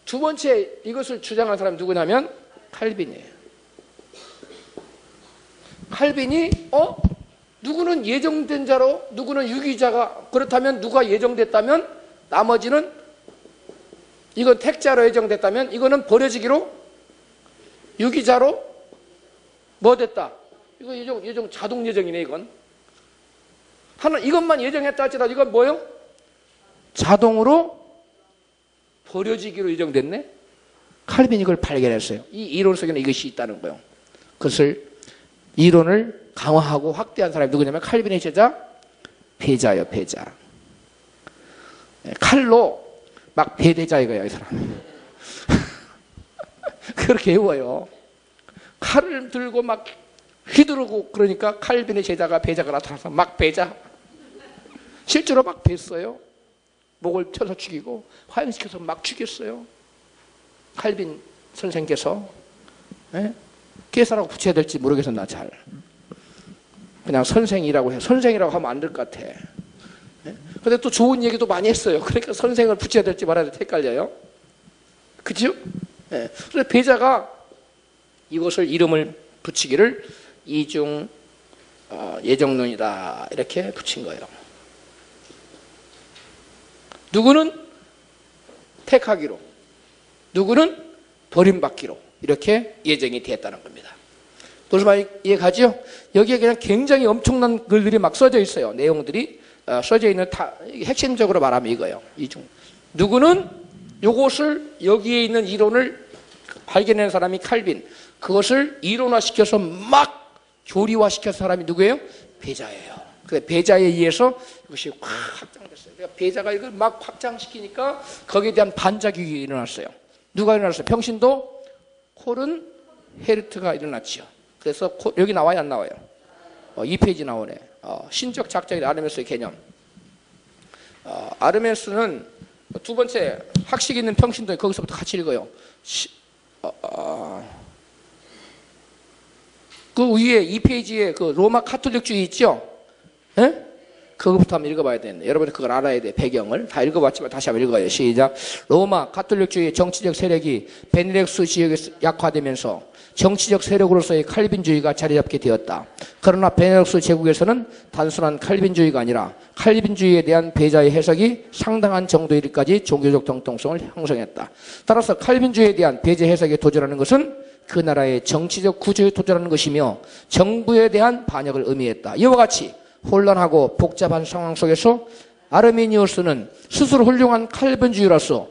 C: 두 번째 이것을 주장한 사람이 누구냐면 칼빈이에요. 칼빈이 누구는 예정된 자로, 누구는 유기자가, 그렇다면 누가 예정됐다면 나머지는, 이건 택자로 예정됐다면 이거는 버려지기로 유기자로 뭐 됐다? 이거 예정 자동 예정이네 이건. 하나 이것만 예정했다 할지라도 이건 뭐요? 자동으로 버려지기로 예정됐네. 칼빈이 이걸 발견했어요. 이 이론 속에는 이것이 있다는 거예요. 그것을 이론을 강화하고 확대한 사람이 누구냐면 칼빈의 제자 베자예요. 베자. 칼로 막 배대자 이거야 이 사람. 그렇게 외워요. 칼을 들고 막 휘두르고 그러니까 칼빈의 제자가 베자가 나타나서 막 베자. 실제로 막 뱄어요. 목을 쳐서 죽이고 화형시켜서 막 죽였어요. 칼빈 선생께서. 계산하고 붙여야 될지 모르겠어 나 잘. 그냥 선생이라고 해. 선생이라고 하면 안 될 것 같아. 근데 또 좋은 얘기도 많이 했어요. 그러니까 선생을 붙여야 될지 말아야 될지 헷갈려요. 그죠? 그래서 베자가 이것을 이름을 붙이기를 이중 예정론이다 이렇게 붙인 거예요. 누구는 택하기로, 누구는 버림받기로 이렇게 예정이 되었다는 겁니다. 무슨 말이 이해가죠? 여기에 그냥 굉장히 엄청난 글들이 막 써져 있어요. 내용들이 써져 있는 핵심적으로 말하면 이거예요. 이중. 누구는 요것을 여기에 있는 이론을 발견한 사람이 칼빈. 그것을 이론화시켜서 막 교리화시켜서 사람이 누구예요? 베자예요. 그 베자에 의해서 이것이 확 확장됐어요. 그러니까 베자가 이걸 막 확장시키니까 거기에 대한 반작용이 일어났어요. 누가 일어났어요? 평신도 콜은 헤르트가 일어났죠. 그래서 여기 나와요, 안 나와요? 2페이지 나오네. 신적 작작의 아르메스의 개념. 아르메스는 두 번째 학식 있는 평신도에 거기서부터 같이 읽어요. 그 위에 2페이지에 그 로마 카톨릭주의 있죠? 예? 그거부터 한번 읽어봐야 되는데 여러분이 그걸 알아야 돼. 배경을 다 읽어봤지만 다시 한번 읽어요. 시작. 로마 카톨릭주의 정치적 세력이 베네렉스 지역에 약화되면서 정치적 세력으로서의 칼빈주의가 자리잡게 되었다. 그러나 베네렉스 제국에서는 단순한 칼빈주의가 아니라 칼빈주의에 대한 베자의 해석이 상당한 정도에 이르기까지 종교적 정통성을 형성했다. 따라서 칼빈주의에 대한 베자 해석에 도전하는 것은 그 나라의 정치적 구조에 도전하는 것이며 정부에 대한 반역을 의미했다. 이와 같이 혼란하고 복잡한 상황 속에서 아르미니우스는 스스로 훌륭한 칼빈주의로서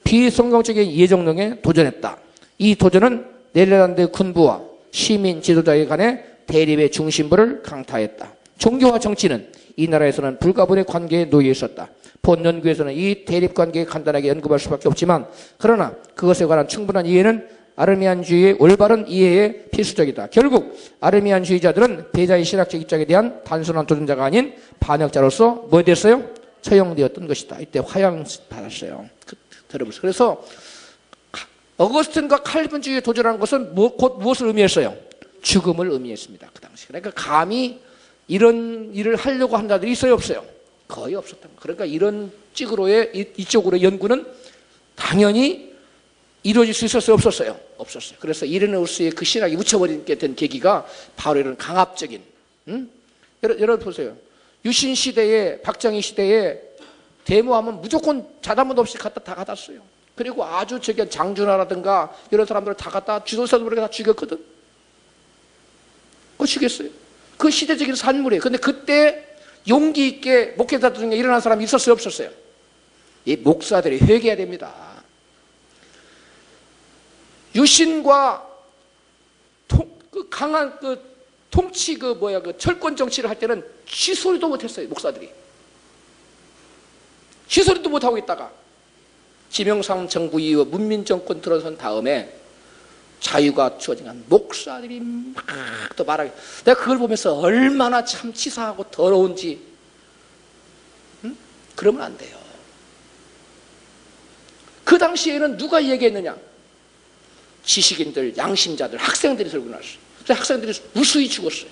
C: 비성경적인 예정론에 도전했다. 이 도전은 네덜란드 군부와 시민 지도자에 간의 대립의 중심부를 강타했다. 종교와 정치는 이 나라에서는 불가분의 관계에 놓여 있었다. 본 연구에서는 이 대립 관계에 간단하게 언급할 수밖에 없지만 그러나 그것에 관한 충분한 이해는 아르미안주의의 올바른 이해에 필수적이다. 결국 아르미안주의자들은 베자의 신학적 입장에 대한 단순한 도전자가 아닌 반역자로서 뭐 됐어요? 처형되었던 것이다. 이때 화형 받았어요. 들어보세요. 그래서 어거스틴과 칼빈주의에 도전한 것은 곧 무엇을 의미했어요? 죽음을 의미했습니다. 그 당시. 그러니까 감히 이런 일을 하려고 한 자들이 있어요, 없어요? 거의 없었던 거예요. 그러니까 이런 이쪽으로의 연구는 당연히 이루어질 수 있었어요, 없었어요? 없었어요. 그래서 이레네우스의 그 신학이 묻혀버리게 된 계기가 바로 이런 강압적인, 여러분 보세요. 유신 시대에, 박정희 시대에 데모하면 무조건 자단문 없이 다 갖다 써요. 그리고 아주 저기 장준하라든가 이런 사람들을 다 갖다 주도사들을 다 죽였거든. 그거 죽였어요. 그 시대적인 산물이에요. 근데 그때 용기 있게 목회자들 중에 일어난 사람이 있었어요, 없었어요? 이 목사들이 회개해야 됩니다. 유신과 강한 통치 철권 정치를 할 때는 쥐소리도 못했어요, 목사들이. 쥐소리도 못하고 있다가 지명상 정부 이후 문민정권 들어선 다음에 자유가 주어진 목사들이 막 또 말하게. 내가 그걸 보면서 얼마나 참 치사하고 더러운지. 그러면 안 돼요. 그 당시에는 누가 얘기했느냐? 지식인들, 양심자들, 학생들이 들고 나왔어요. 그래서 학생들이 무수히 죽었어요.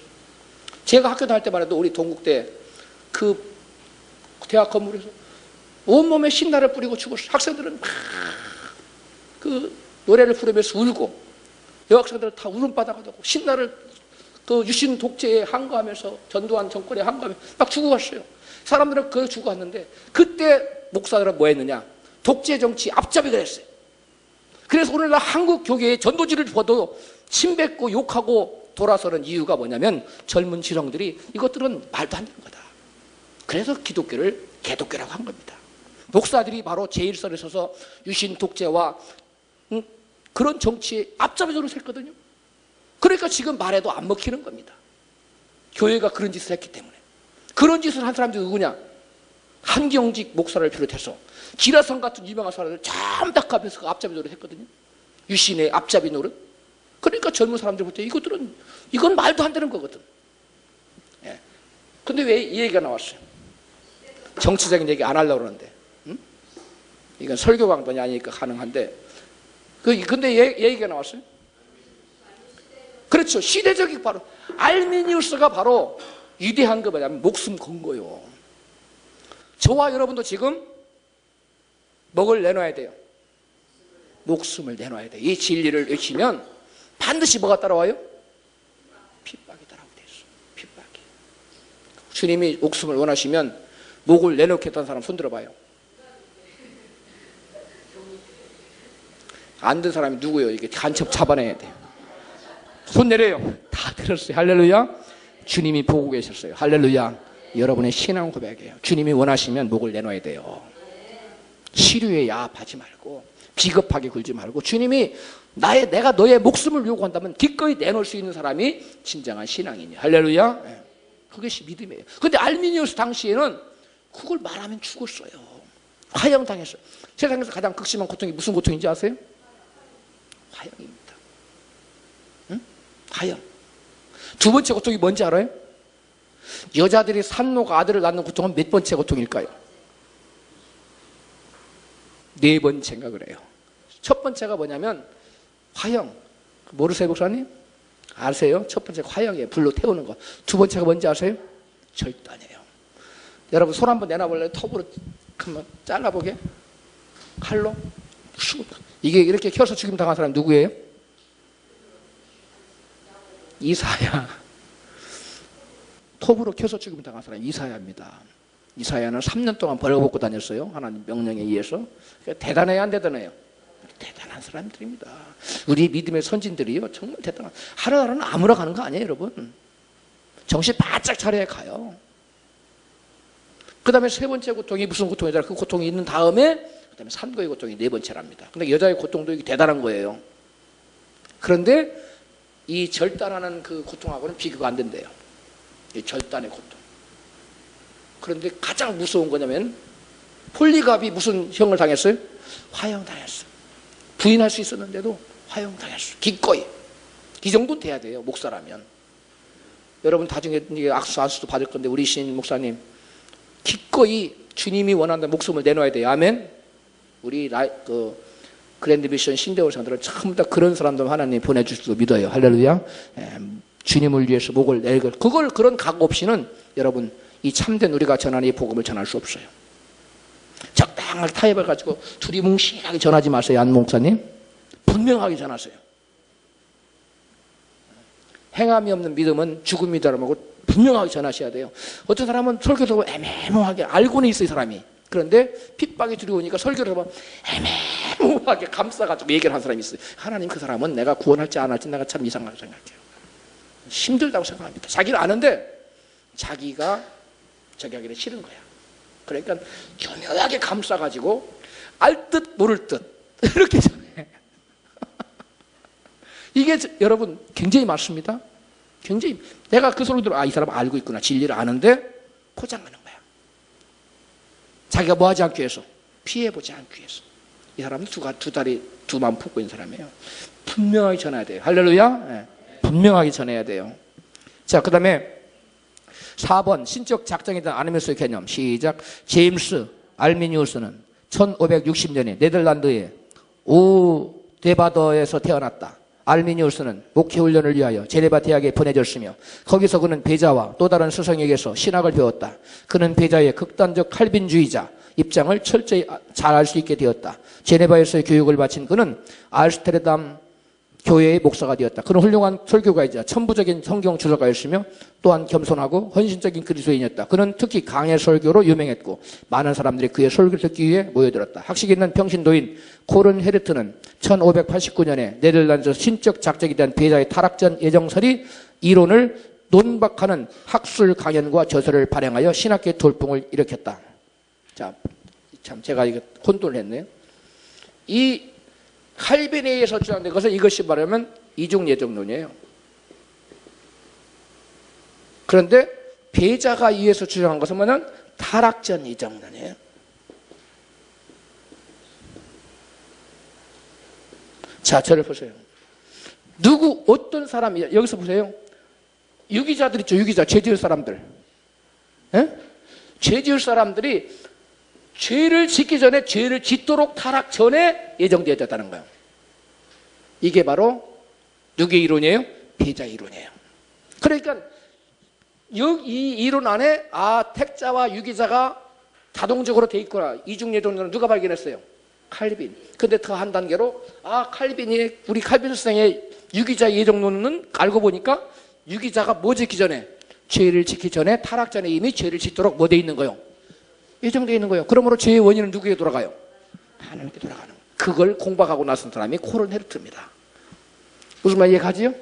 C: 제가 학교 다닐 때만 해도 우리 동국대 그 대학 건물에서 온몸에 신나를 뿌리고 죽었어요. 학생들은 막 그 노래를 부르면서 울고 여학생들은 다 울음바다가 되고 신나를 그 유신 독재에 항거하면서 전두환 정권에 항거하면서 막 죽어갔어요. 사람들은 그걸 죽어갔는데 그때 목사들은 뭐 했느냐? 독재 정치 앞잡이가 됐어요. 그래서 오늘날 한국 교계의 전도지를 봐도 침 뱉고 욕하고 돌아서는 이유가 뭐냐면 젊은 지성들이 이것들은 말도 안 되는 거다. 그래서 기독교를 개독교라고 한 겁니다. 목사들이 바로 제1선에 서서 유신 독재와 그런 정치에 앞잡이로 섰거든요. 그러니까 지금 말해도 안 먹히는 겁니다. 교회가 그런 짓을 했기 때문에. 그런 짓을 한 사람들이 누구냐? 한경직 목사를 비롯해서 기라성 같은 유명한 사람들 전부 다 앞에서 그 앞잡이 노릇 했거든요. 유신의 앞잡이 노릇. 그러니까 젊은 사람들 볼 때 이건 말도 안 되는 거거든. 예. 근데 왜 이 얘기가 나왔어요? 정치적인 얘기 안 하려고 그러는데. 이건 설교 강단이 아니니까 가능한데. 근데 얘기가 나왔어요? 그렇죠. 시대적인 바로 알미니우스가 바로 위대한 거 뭐냐면 목숨 건 거요. 저와 여러분도 지금 뭐를 내놔야 돼요? 목숨을 내놔야 돼요. 이 진리를 외치면 반드시 뭐가 따라와요? 핍박이 따라오게 돼 있어. 핍박이. 주님이 목숨을 원하시면 목을 내놓겠다는 사람 손 들어봐요. 안 된 사람이 누구예요? 이게 간첩 잡아내야 돼요. 손 내려요. 다 들었어요. 할렐루야. 주님이 보고 계셨어요. 할렐루야. 여러분의 신앙 고백이에요. 주님이 원하시면 목을 내놔야 돼요. 시류에 야합하지 말고 비겁하게 굴지 말고 주님이 내가 너의 목숨을 요구한다면 기꺼이 내놓을 수 있는 사람이 진정한 신앙이니. 할렐루야. 그것이 믿음이에요. 그런데 알미니우스 당시에는 그걸 말하면 죽었어요. 화형당했어요. 세상에서 가장 극심한 고통이 무슨 고통인지 아세요? 화형입니다. 응? 화형. 두 번째 고통이 뭔지 알아요? 여자들이 산모가 아들을 낳는 고통은 몇 번째 고통일까요? 네 번째인가 그래요. 첫 번째가 뭐냐면 화형. 모르세요 목사님? 아세요? 첫 번째가 화형이에요. 불로 태우는 거. 두 번째가 뭔지 아세요? 절단이에요. 여러분 손 한번 내놔볼래요? 톱으로 한번 잘라보게. 칼로. 이게 이렇게 켜서 죽임 당한 사람 누구예요? 이사야. 톱으로 켜서 죽임 당한 사람 이사야입니다. 이사야는 3년 동안 벌거벗고 다녔어요. 하나님 명령에 의해서. 그러니까 대단해요, 안 대단해요? 대단한 사람들입니다. 우리 믿음의 선진들이요, 정말 대단한. 하루하루는 아무나 가는 거 아니에요, 여러분. 정신 바짝 차려야 가요. 그 다음에 세 번째 고통이 무슨 고통이더라? 그 고통이 있는 다음에 그 다음에 산고의 고통이 네 번째랍니다. 근데 여자의 고통도 이게 대단한 거예요. 그런데 이 절단하는 그 고통하고는 비교가 안 된대요. 이 절단의 고통. 그런데 가장 무서운 거냐면 폴리갑이 무슨 형을 당했어요? 화형당했어. 부인할 수 있었는데도 화형당했어. 기꺼이. 이 정도는 돼야 돼요, 목사라면. 여러분 나중에 악수도 받을 건데 우리 신 목사님 기꺼이 주님이 원한다는 목숨을 내놔야 돼요. 아멘. 우리 그랜드 미션 신대원 사람들은 전부 다 그런 사람들 하나님 보내줄 줄 믿어요. 할렐루야. 주님을 위해서 목을 내걸. 그런 각오 없이는 여러분 이 참된 우리가 전하는 이 복음을 전할 수 없어요. 적당한 타협을 가지고 두리뭉실하게 전하지 마세요. 안 목사님. 분명하게 전하세요. 행함이 없는 믿음은 죽음이다라고 분명하게 전하셔야 돼요. 어떤 사람은 설교도 애매모하게 알고는 있어요, 이 사람이. 그런데 핍박이 두려우니까 설교를 하면 애매모하게 감싸가지고 얘기를 한 사람이 있어요. 하나님, 그 사람은 내가 구원할지 안 할지 내가 참 이상하게 생각해요. 힘들다고 생각합니다. 자기는 아는데 자기가 저기 하기는 싫은 거야. 그러니까 교묘하게 감싸가지고 알 듯 모를 듯 이렇게 전해. 이게 여러분 굉장히 많습니다. 굉장히 내가 그 소리 들어 이 사람 알고 있구나. 진리를 아는데 포장하는 거야. 자기가 뭐 하지 않기 위해서, 피해보지 않기 위해서. 이 사람은 두 다리 두 마음 품고 있는 사람이에요. 분명하게 전해야 돼요. 할렐루야. 네. 분명하게 전해야 돼요. 자, 그 다음에 4번 신적 작정에 대한 아르미니우스의 개념. 시작. 제임스 알미니우스는 1560년에 네덜란드의 우데바더에서 태어났다. 알미니우스는 목회훈련을 위하여 제네바 대학에 보내졌으며 거기서 그는 베자와 또 다른 스승에게서 신학을 배웠다. 그는 베자의 극단적 칼빈주의자 입장을 철저히 잘 알 수 있게 되었다. 제네바에서의 교육을 마친 그는 암스테르담 교회의 목사가 되었다. 그런 훌륭한 설교가이자 천부적인 성경 주석가였으며 또한 겸손하고 헌신적인 그리스도인이었다. 그는 특히 강해 설교로 유명했고 많은 사람들이 그의 설교를 듣기 위해 모여들었다. 학식 있는 평신도인 코른 헤르트는 1589년에 네덜란드 신적 작적에 대한 배자의 타락전 예정설이 이론을 논박하는 학술 강연과 저서를 발행하여 신학계 돌풍을 일으켰다. 자, 참 제가 이거 혼돈을 했네요. 이 칼빈에 의해서 주장된 것은 이것이 말하면 이중 예정론이에요. 그런데 배자가 의해서 주장한 것은 뭐냐면 타락전 예정론이에요. 자, 저를 보세요. 어떤 사람이, 여기서 보세요. 유기자들 있죠, 유기자, 죄 지을 사람들. 예? 죄 지을 사람들이 죄를 짓기 전에 죄를 짓도록 타락 전에 예정되어졌다는 거예요. 이게 바로 누구의 이론이에요? 배자의 이론이에요. 그러니까 이 이론 안에 택자와 유기자가 자동적으로 돼 있구나. 이중예정론은 누가 발견했어요? 칼빈. 근데 더 한 단계로 칼빈이 우리 칼빈 선생의 유기자 예정론은 알고 보니까 유기자가 뭐 짓기 전에 죄를 짓기 전에 타락 전에 이미 죄를 짓도록 뭐 돼 있는 거예요? 예정되어 있는 거예요. 그러므로 죄의 원인은 누구에게 돌아가요? 하나님께 돌아가는 거예요. 그걸 공박하고 나선 사람이 코른 헤르트입니다. 무슨 말 이해가지요?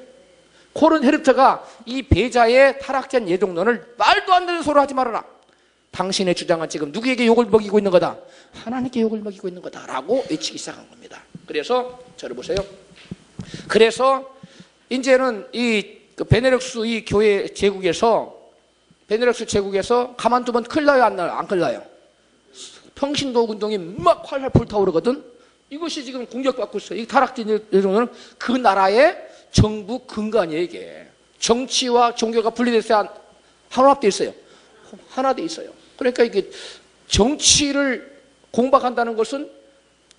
C: 코른 헤르트가 이 배자의 타락전 예정론을 말도 안 되는 소리 하지 말아라. 당신의 주장은 지금 누구에게 욕을 먹이고 있는 거다? 하나님께 욕을 먹이고 있는 거다라고 외치기 시작한 겁니다. 그래서 저를 보세요. 그래서 이제는 이 베네룩스 이 교회 제국에서 가만두면 큰일 나요, 안 큰일 나요? 평신도 운동이 막 활활 불타오르거든. 이것이 지금 공격받고 있어요. 이 타락전 예정론은 그 나라의 정부 근간이에요. 이게 정치와 종교가 분리돼서 하나되어 있어요. 하나 돼 있어요. 그러니까 이게 정치를 공박한다는 것은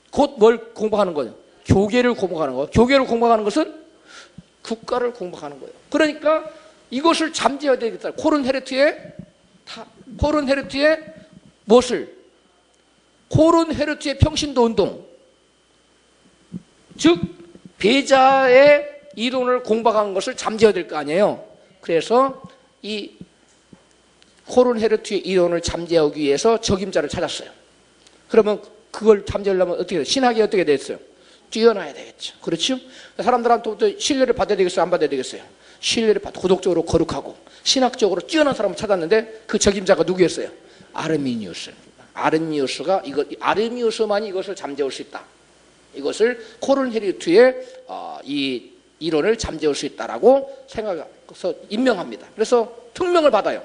C: 곧 뭘 공박하는 거예요? 교계를 공박하는 거예요. 교계를 공박하는 것은 국가를 공박하는 거예요. 그러니까 이것을 잠재워야 되겠다. 코른 헤르트의 무엇을? 코른 헤르트의 평신도 운동, 즉 배자의 이론을 공박한 것을 잠재워야 될 거 아니에요. 그래서 이 코른 헤르트의 이론을 잠재우기 위해서 적임자를 찾았어요. 그러면 그걸 잠재우려면 어떻게 돼요? 신학이 어떻게 됐어요? 뛰어나야 되겠죠. 그렇죠? 사람들한테 신뢰를 받아야 되겠어요? 안 받아야 되겠어요? 신뢰를 받고 도덕적으로 거룩하고 신학적으로 뛰어난 사람을 찾았는데 그 적임자가 누구였어요? 아르미니우스. 아르미니우스만이 이것을 잠재울 수 있다. 이것을 코른 헤르트의 이 이론을 잠재울 수 있다라고 생각해서 임명합니다. 그래서 특명을 받아요.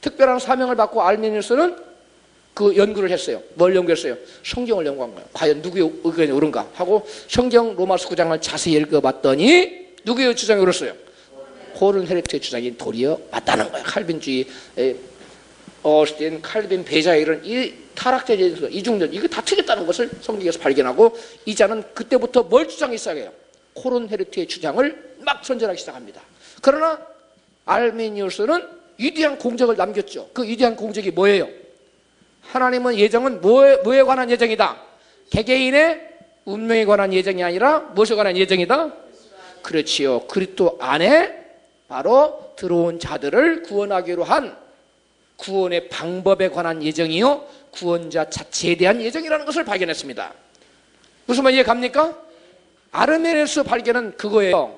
C: 특별한 사명을 받고 아르미니우스는 그 연구를 했어요. 뭘 연구했어요? 성경을 연구한 거예요. 과연 누구의 의견이 옳은가 하고 성경 로마서 9장을 자세히 읽어봤더니 누구의 주장이 옳았어요? 코른 헤르트의 주장이 도리어 맞다는 거예요. 칼빈주의, 어스틴, 칼빈, 배자 이런 이 타락제에서 이중전 이거 다 틀렸다는 것을 성경에서 발견하고 이자는 그때부터 뭘 주장하기 시작해요? 코른 헤르트의 주장을 막 선전하기 시작합니다. 그러나 아르미니우스는 위대한 공적을 남겼죠. 그 위대한 공적이 뭐예요? 하나님은 예정은 뭐에 관한 예정이다? 개개인의 운명에 관한 예정이 아니라 무엇에 관한 예정이다? 그렇지요. 그리스도 안에 바로 들어온 자들을 구원하기로 한 구원의 방법에 관한 예정이요 구원자 자체에 대한 예정이라는 것을 발견했습니다. 무슨 말 이해갑니까? 아르메네스 발견은 그거예요.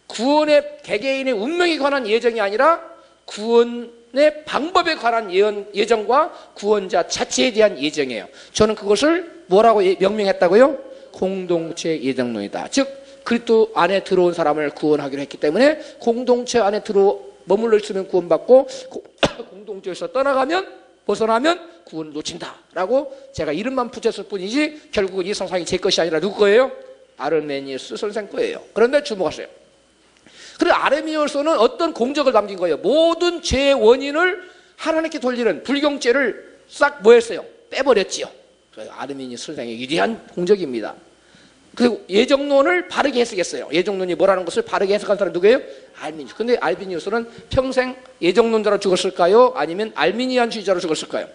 C: 구원의 개개인의 운명에 관한 예정이 아니라 구원의 방법에 관한 예정과 구원자 자체에 대한 예정이에요. 저는 그것을 뭐라고 명명했다고요? 공동체 예정론이다. 즉 그리스도 안에 들어온 사람을 구원하기로 했기 때문에 공동체 안에 머물러 있으면 구원받고 공동체에서 벗어나면 구원을 놓친다라고 제가 이름만 붙였을 뿐이지 결국은 이 선상이 제 것이 아니라 누구 거예요? 아르메니우스 선생 거예요. 그런데 주목하세요. 그리고 아르미니우스는 어떤 공적을 남긴 거예요? 모든 죄의 원인을 하나님께 돌리는 불경죄를 싹 뭐 했어요? 빼버렸지요. 아르미니우스 선생의 위대한 공적입니다. 그리고 예정론을 바르게 해석했어요. 예정론이 뭐라는 것을 바르게 해석한 사람이 누구예요? 알미니우스. 근데 알미니우스는 평생 예정론자로 죽었을까요? 아니면 알미니안주의자로 죽었을까요?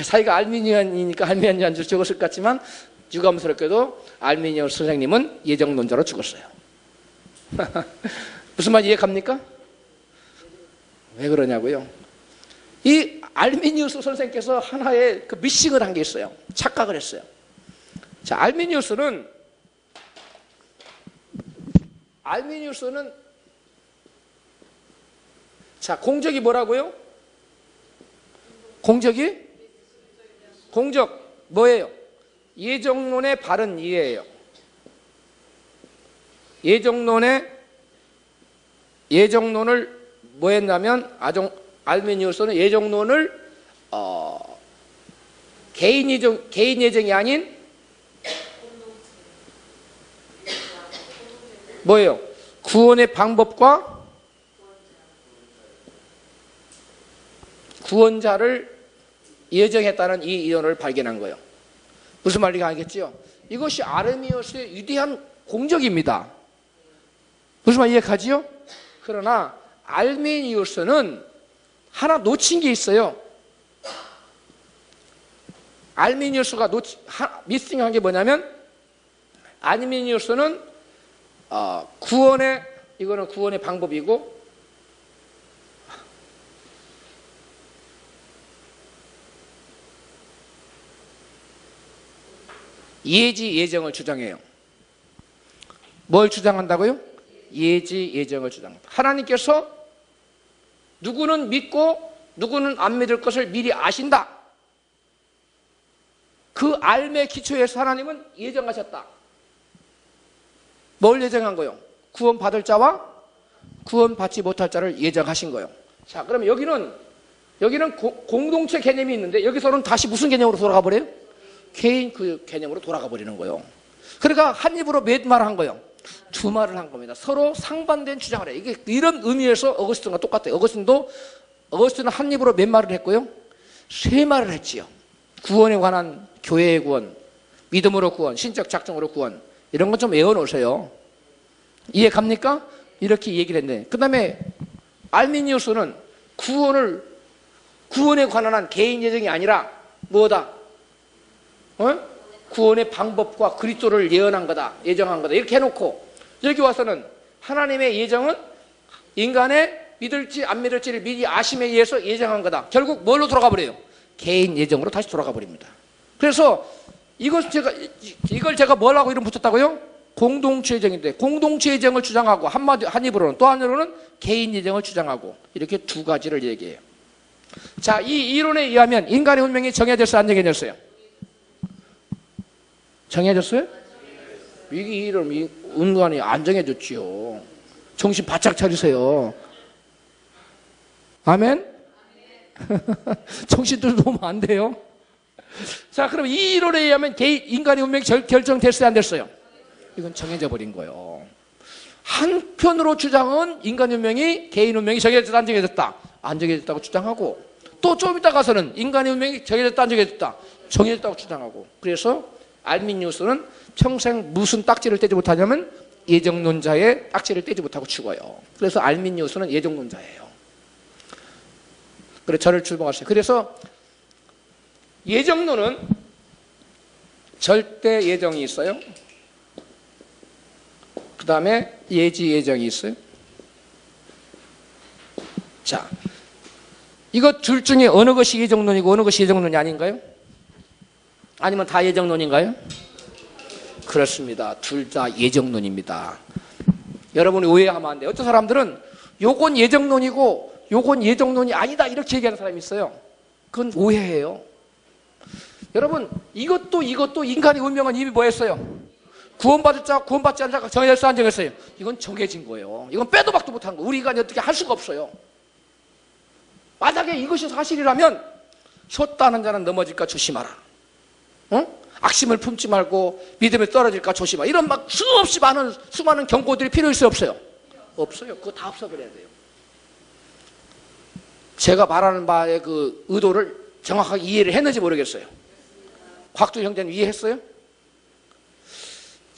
C: 사이가 알미니안이니까 알미니안주의자로 죽었을 것 같지만 유감스럽게도 알미니우스 선생님은 예정론자로 죽었어요. 무슨 말 이해 갑니까? 왜 그러냐고요? 이 알미니우스 선생께서 하나의 그 미싱을 한 게 있어요. 착각을 했어요. 자, 알미니우스는 자, 공적이 뭐라고요? 공적 뭐예요? 예정론의 바른 이해예요. 예정론을 뭐 했냐면 알미니우스는 예정론을 개인 예정이 아닌 뭐예요? 구원의 방법과 구원자를 예정했다는 이 이론을 발견한 거예요. 무슨 말인지 알겠죠? 이것이 아르미니우스의 위대한 공적입니다. 무슨 말 이해가지요? 그러나 알미니우스는 하나 놓친 게 있어요. 알미니우스가 미싱한 게 뭐냐면, 알미니우스는 이거는 구원의 방법이고, 예지 예정을 주장해요. 뭘 주장한다고요? 예지 예정을 주장한다. 하나님께서 누구는 믿고 누구는 안 믿을 것을 미리 아신다. 그 알매 기초에서 하나님은 예정하셨다. 뭘 예정한 거요? 구원받을 자와 구원받지 못할 자를 예정하신 거예요. 자, 그러면 여기는 공동체 개념이 있는데, 여기서는 다시 무슨 개념으로 돌아가 버려요? 개인 그 개념으로 돌아가 버리는 거예요. 그러니까 한 입으로 몇 말을 한 거예요? 두 말을 한 겁니다. 서로 상반된 주장을 해요. 이게 이런 의미에서 어거스틴과 똑같아요. 어거스틴은 한 입으로 몇 말을 했고요? 세 말을 했지요. 구원에 관한 교회의 구원, 믿음으로 구원, 신적 작정으로 구원, 이런 건 좀 외워놓으세요. 이해 갑니까? 이렇게 얘기를 했네. 그 다음에 알미니우스는 구원에 관한 한 개인 예정이 아니라 뭐다? 구원의 방법과 그리스도를 예정한 거다 이렇게 해놓고, 여기 와서는 하나님의 예정은 인간의 믿을지 안 믿을지를 미리 아심에 의해서 예정한 거다. 결국 뭘로 돌아가 버려요? 개인 예정으로 다시 돌아가 버립니다. 그래서 이걸 제가 뭐라고 이름 붙였다고요? 공동체 예정인데, 공동체 예정을 주장하고 한 입으로는, 또 한으로는 개인 예정을 주장하고, 이렇게 두 가지를 얘기해요. 자, 이 이론에 의하면 인간의 운명이 정해졌어요, 안 정해졌어요? 정해졌어요? 이 이론 인간이 안 정해졌지요. 정신 바짝 차리세요. 아멘? 정신들 놓으면 안 돼요. 자, 그럼 이 이론에 의하면 인간의 운명이 결정됐어요, 안 됐어요? 이건 정해져 버린 거예요. 한편으로 주장은 인간의 운명이, 개인 운명이 정해졌다, 안 정해졌다? 안 정해졌다고 주장하고, 또 좀 이따 가서는 인간의 운명이 정해졌다, 안 정해졌다? 정해졌다고 주장하고. 그래서 알미니우스는 평생 무슨 딱지를 떼지 못하냐면 예정론자의 딱지를 떼지 못하고 죽어요. 그래서 알미니우스는 예정론자예요. 그래서 저를 출범하셨어요. 그래서 예정론은 절대 예정이 있어요. 그 다음에 예지 예정이 있어요. 자, 이거 둘 중에 어느 것이 예정론이고 어느 것이 예정론이 아닌가요? 아니면 다 예정론인가요? 그렇습니다. 둘 다 예정론입니다. 여러분이 오해하면 안 돼요. 어떤 사람들은 요건 예정론이고 요건 예정론이 아니다 이렇게 얘기하는 사람이 있어요. 그건 오해예요. 여러분, 이것도 인간의 운명은 이미 뭐 했어요? 구원받을 자, 구원받지 않을 자가 정해졌어요, 안 정했어요? 이건 정해진 거예요. 이건 빼도 박도 못한 거예요. 우리 인간이 어떻게 할 수가 없어요. 만약에 이것이 사실이라면 솟다는 자는 넘어질까 조심하라. 악심을 품지 말고 믿음에 떨어질까 조심하라. 이런 막 수없이 많은 수많은 경고들이 필요 있어요, 없어요? 없어요. 그거 다 없어버려야 돼요. 제가 말하는 바의 그 의도를 정확하게 이해를 했는지 모르겠어요. 곽준 형제는 이해했어요?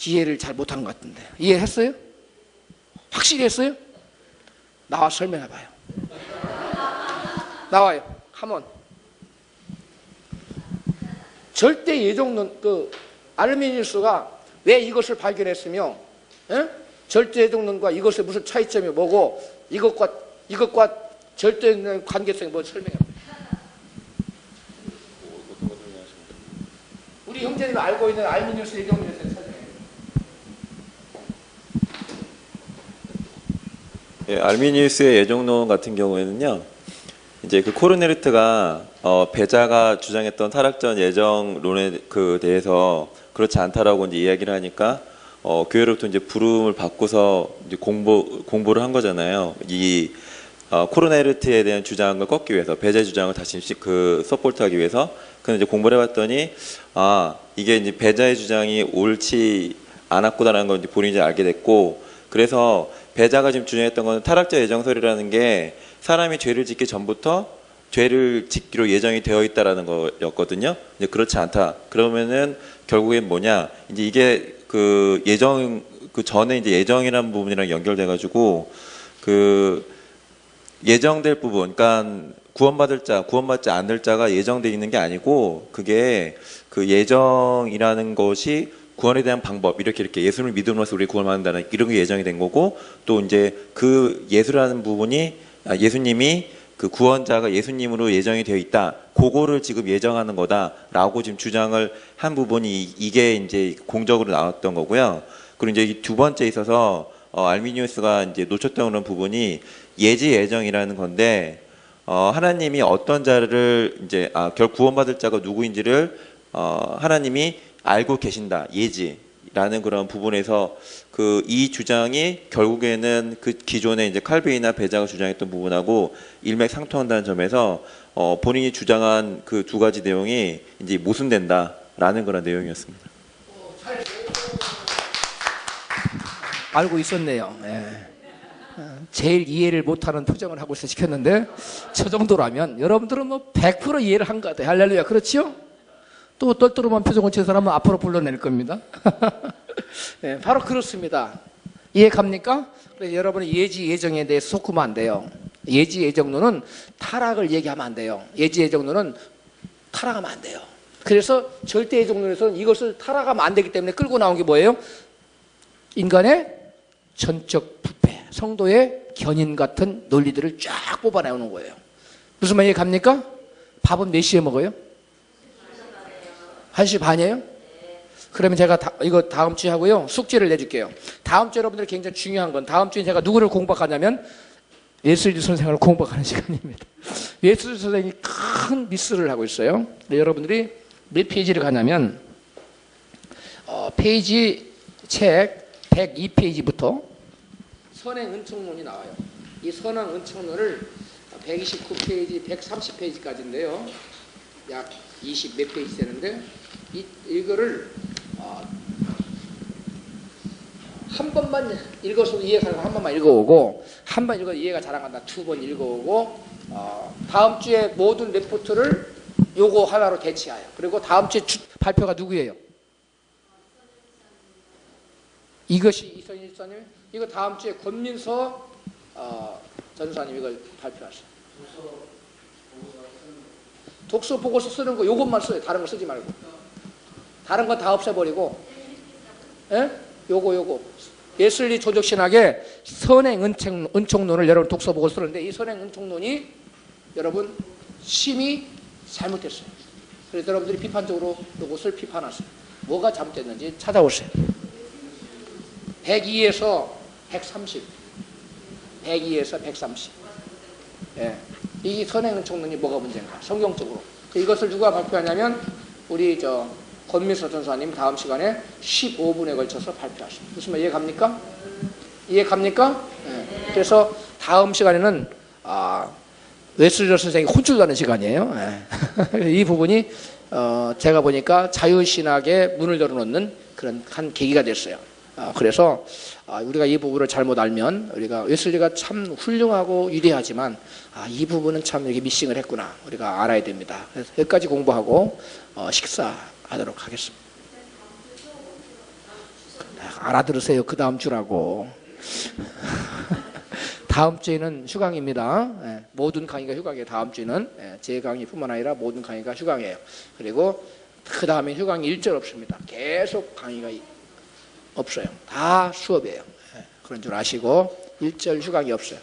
C: 이해를 잘 못한 것 같은데. 이해했어요? 확실히 했어요? 나와 설명해봐요. 나와요. 컴온. 절대 예정론, 알미니우스가 왜 이것을 발견했으며, 예? 절대정론과 이것의 무슨 차이점이 뭐고, 이것과 절대정론의 관계성이 뭐 설명해. 우리 형제님이 알고 있는 알미니우스 예정론에 대해서 설명해.
F: 예, 알미니우스의 예정론 같은 경우에는요, 이제 그 코르네르트가 배자가 주장했던 타락전 예정론에 대해서 그렇지 않다라고 이제 이야기를 하니까 교회로부터 이제 부름을 받고서 이제 공부를 한 거잖아요. 이 코르네르트에 대한 주장을 꺾기 위해서, 배제 주장을 다시 서포트하기 위해서. 근데 이제 공부를 해봤더니 이게 이제 배자의 주장이 옳지 않았구나라는 걸 이제 본인이 이제 알게 됐고, 그래서 배자가 지금 주장했던 것은 타락자 예정설이라는 게 사람이 죄를 짓기 전부터 죄를 짓기로 예정이 되어 있다라는 거였거든요. 이제 그렇지 않다. 그러면은 결국엔 뭐냐? 이제 이게 그 예정 그 전에 이제 예정이라는 부분이랑 연결돼 가지고 그 예정될 부분, 그러니까 구원받을 자, 구원받지 않을 자가 예정돼 있는 게 아니고, 그게 그 예정이라는 것이 구원에 대한 방법, 이렇게 예수를 믿음으로써 우리 구원받는다는 이런 게 예정이 된 거고, 또 이제 그 예수라는 부분이 예수님이 그 구원자가 예수님으로 예정이 되어 있다. 그거를 지금 예정하는 거다라고 지금 주장을 한 부분이 이게 이제 공적으로 나왔던 거고요. 그리고 이제 이 두 번째 있어서 알미니우스가 이제 놓쳤던 그런 부분이 예지 예정이라는 건데, 하나님이 어떤 자를 이제 결 구원받을 자가 누구인지를 하나님이 알고 계신다, 예지라는 그런 부분에서 그 이 주장이 결국에는 그 기존에 이제 칼빈이나 배자가 주장했던 부분하고 일맥상통한다는 점에서 본인이 주장한 그 두 가지 내용이 이제 모순된다라는 그런 내용이었습니다.
C: 알고 있었네요. 예. 제일 이해를 못하는 표정을 하고 시켰는데, 저 정도라면 여러분들은 뭐 100% 이해를 한 것 같아요. 할렐루야. 그렇지요? 또 떨떠름한 표정을 친 사람은 앞으로 불러낼 겁니다. 네, 바로 그렇습니다. 이해 갑니까? 그래서 여러분은 예지 예정에 대해서 속으면 안 돼요. 예지 예정론은 타락을 얘기하면 안 돼요. 예지 예정론은 타락하면 안 돼요. 그래서 절대 예정론에서는 이것을 타락하면 안 되기 때문에 끌고 나온 게 뭐예요? 인간의 전적 부패, 성도의 견인 같은 논리들을 쫙 뽑아내오는 거예요. 무슨 말 이해 갑니까? 밥은 몇 시에 먹어요? 1시 반이에요? 그러면 제가 이거 다음 주에 하고요. 숙제를 내줄게요. 다음 주 여러분들이 굉장히 중요한 건, 다음 주에 제가 누구를 공부하냐면 예술지 선생을 공부하는 시간입니다. 예술지 선생이 큰 미스를 하고 있어요. 여러분들이 몇 페이지를 가냐면 페이지 책 102페이지부터 선행 은총론이 나와요. 이 선행 은총론을 129페이지, 130페이지까지인데요. 약 20 몇 페이지 되는데, 이거를 한 번만 읽어서 이해가 한 번만 읽어오고, 한 번 읽어 이해가 잘 안 간다 2번 읽어오고, 다음 주에 모든 레포트를 요거 하나로 대체하여. 그리고 다음 주에 발표가 누구예요? 이것이 이선희 집사님. 이거 다음 주에 권민서 전사님 이걸 발표하세요. 독서 보고서 쓰는 거 요것만 써요. 다른 거 쓰지 말고. 다른 건 다 없애버리고. 예? 요거. 예슬리 조적신학의 선행 은총론을 여러분 독서 보고 쓰는데, 이 선행 은총론이 여러분 심히 잘못됐어요. 그래서 여러분들이 비판적으로 이것을 비판하세요. 뭐가 잘못됐는지 찾아오세요. 102에서 130. 102에서 130. 예. 이 선행 은총론이 뭐가 문제인가? 성경적으로. 이것을 누가 발표하냐면 우리 권민서 전사님 다음 시간에 15분에 걸쳐서 발표하십니다. 무슨 말 이해 갑니까? 이해 갑니까? 예. 그래서 다음 시간에는 웨슬리 선생이 혼쭐 나는 시간이에요. 예. 이 부분이 제가 보니까 자유신학의 문을 열어놓는 그런 한 계기가 됐어요. 그래서 우리가 이 부분을 잘못 알면, 우리가 웨슬리가 참 훌륭하고 위대하지만 이 부분은 참 이렇게 미싱을 했구나, 우리가 알아야 됩니다. 그래서 여기까지 공부하고 식사하도록 하겠습니다. 알아들으세요. 그 다음 주라고. 다음 주에는 휴강입니다. 예, 모든 강의가 휴강이에요. 다음 주에는 제 강의뿐만 아니라 모든 강의가 휴강이에요. 그리고 그 다음에 휴강이 일절 없습니다. 계속 강의가 없어요. 다 수업이에요. 그런 줄 아시고 일절 휴강이 없어요.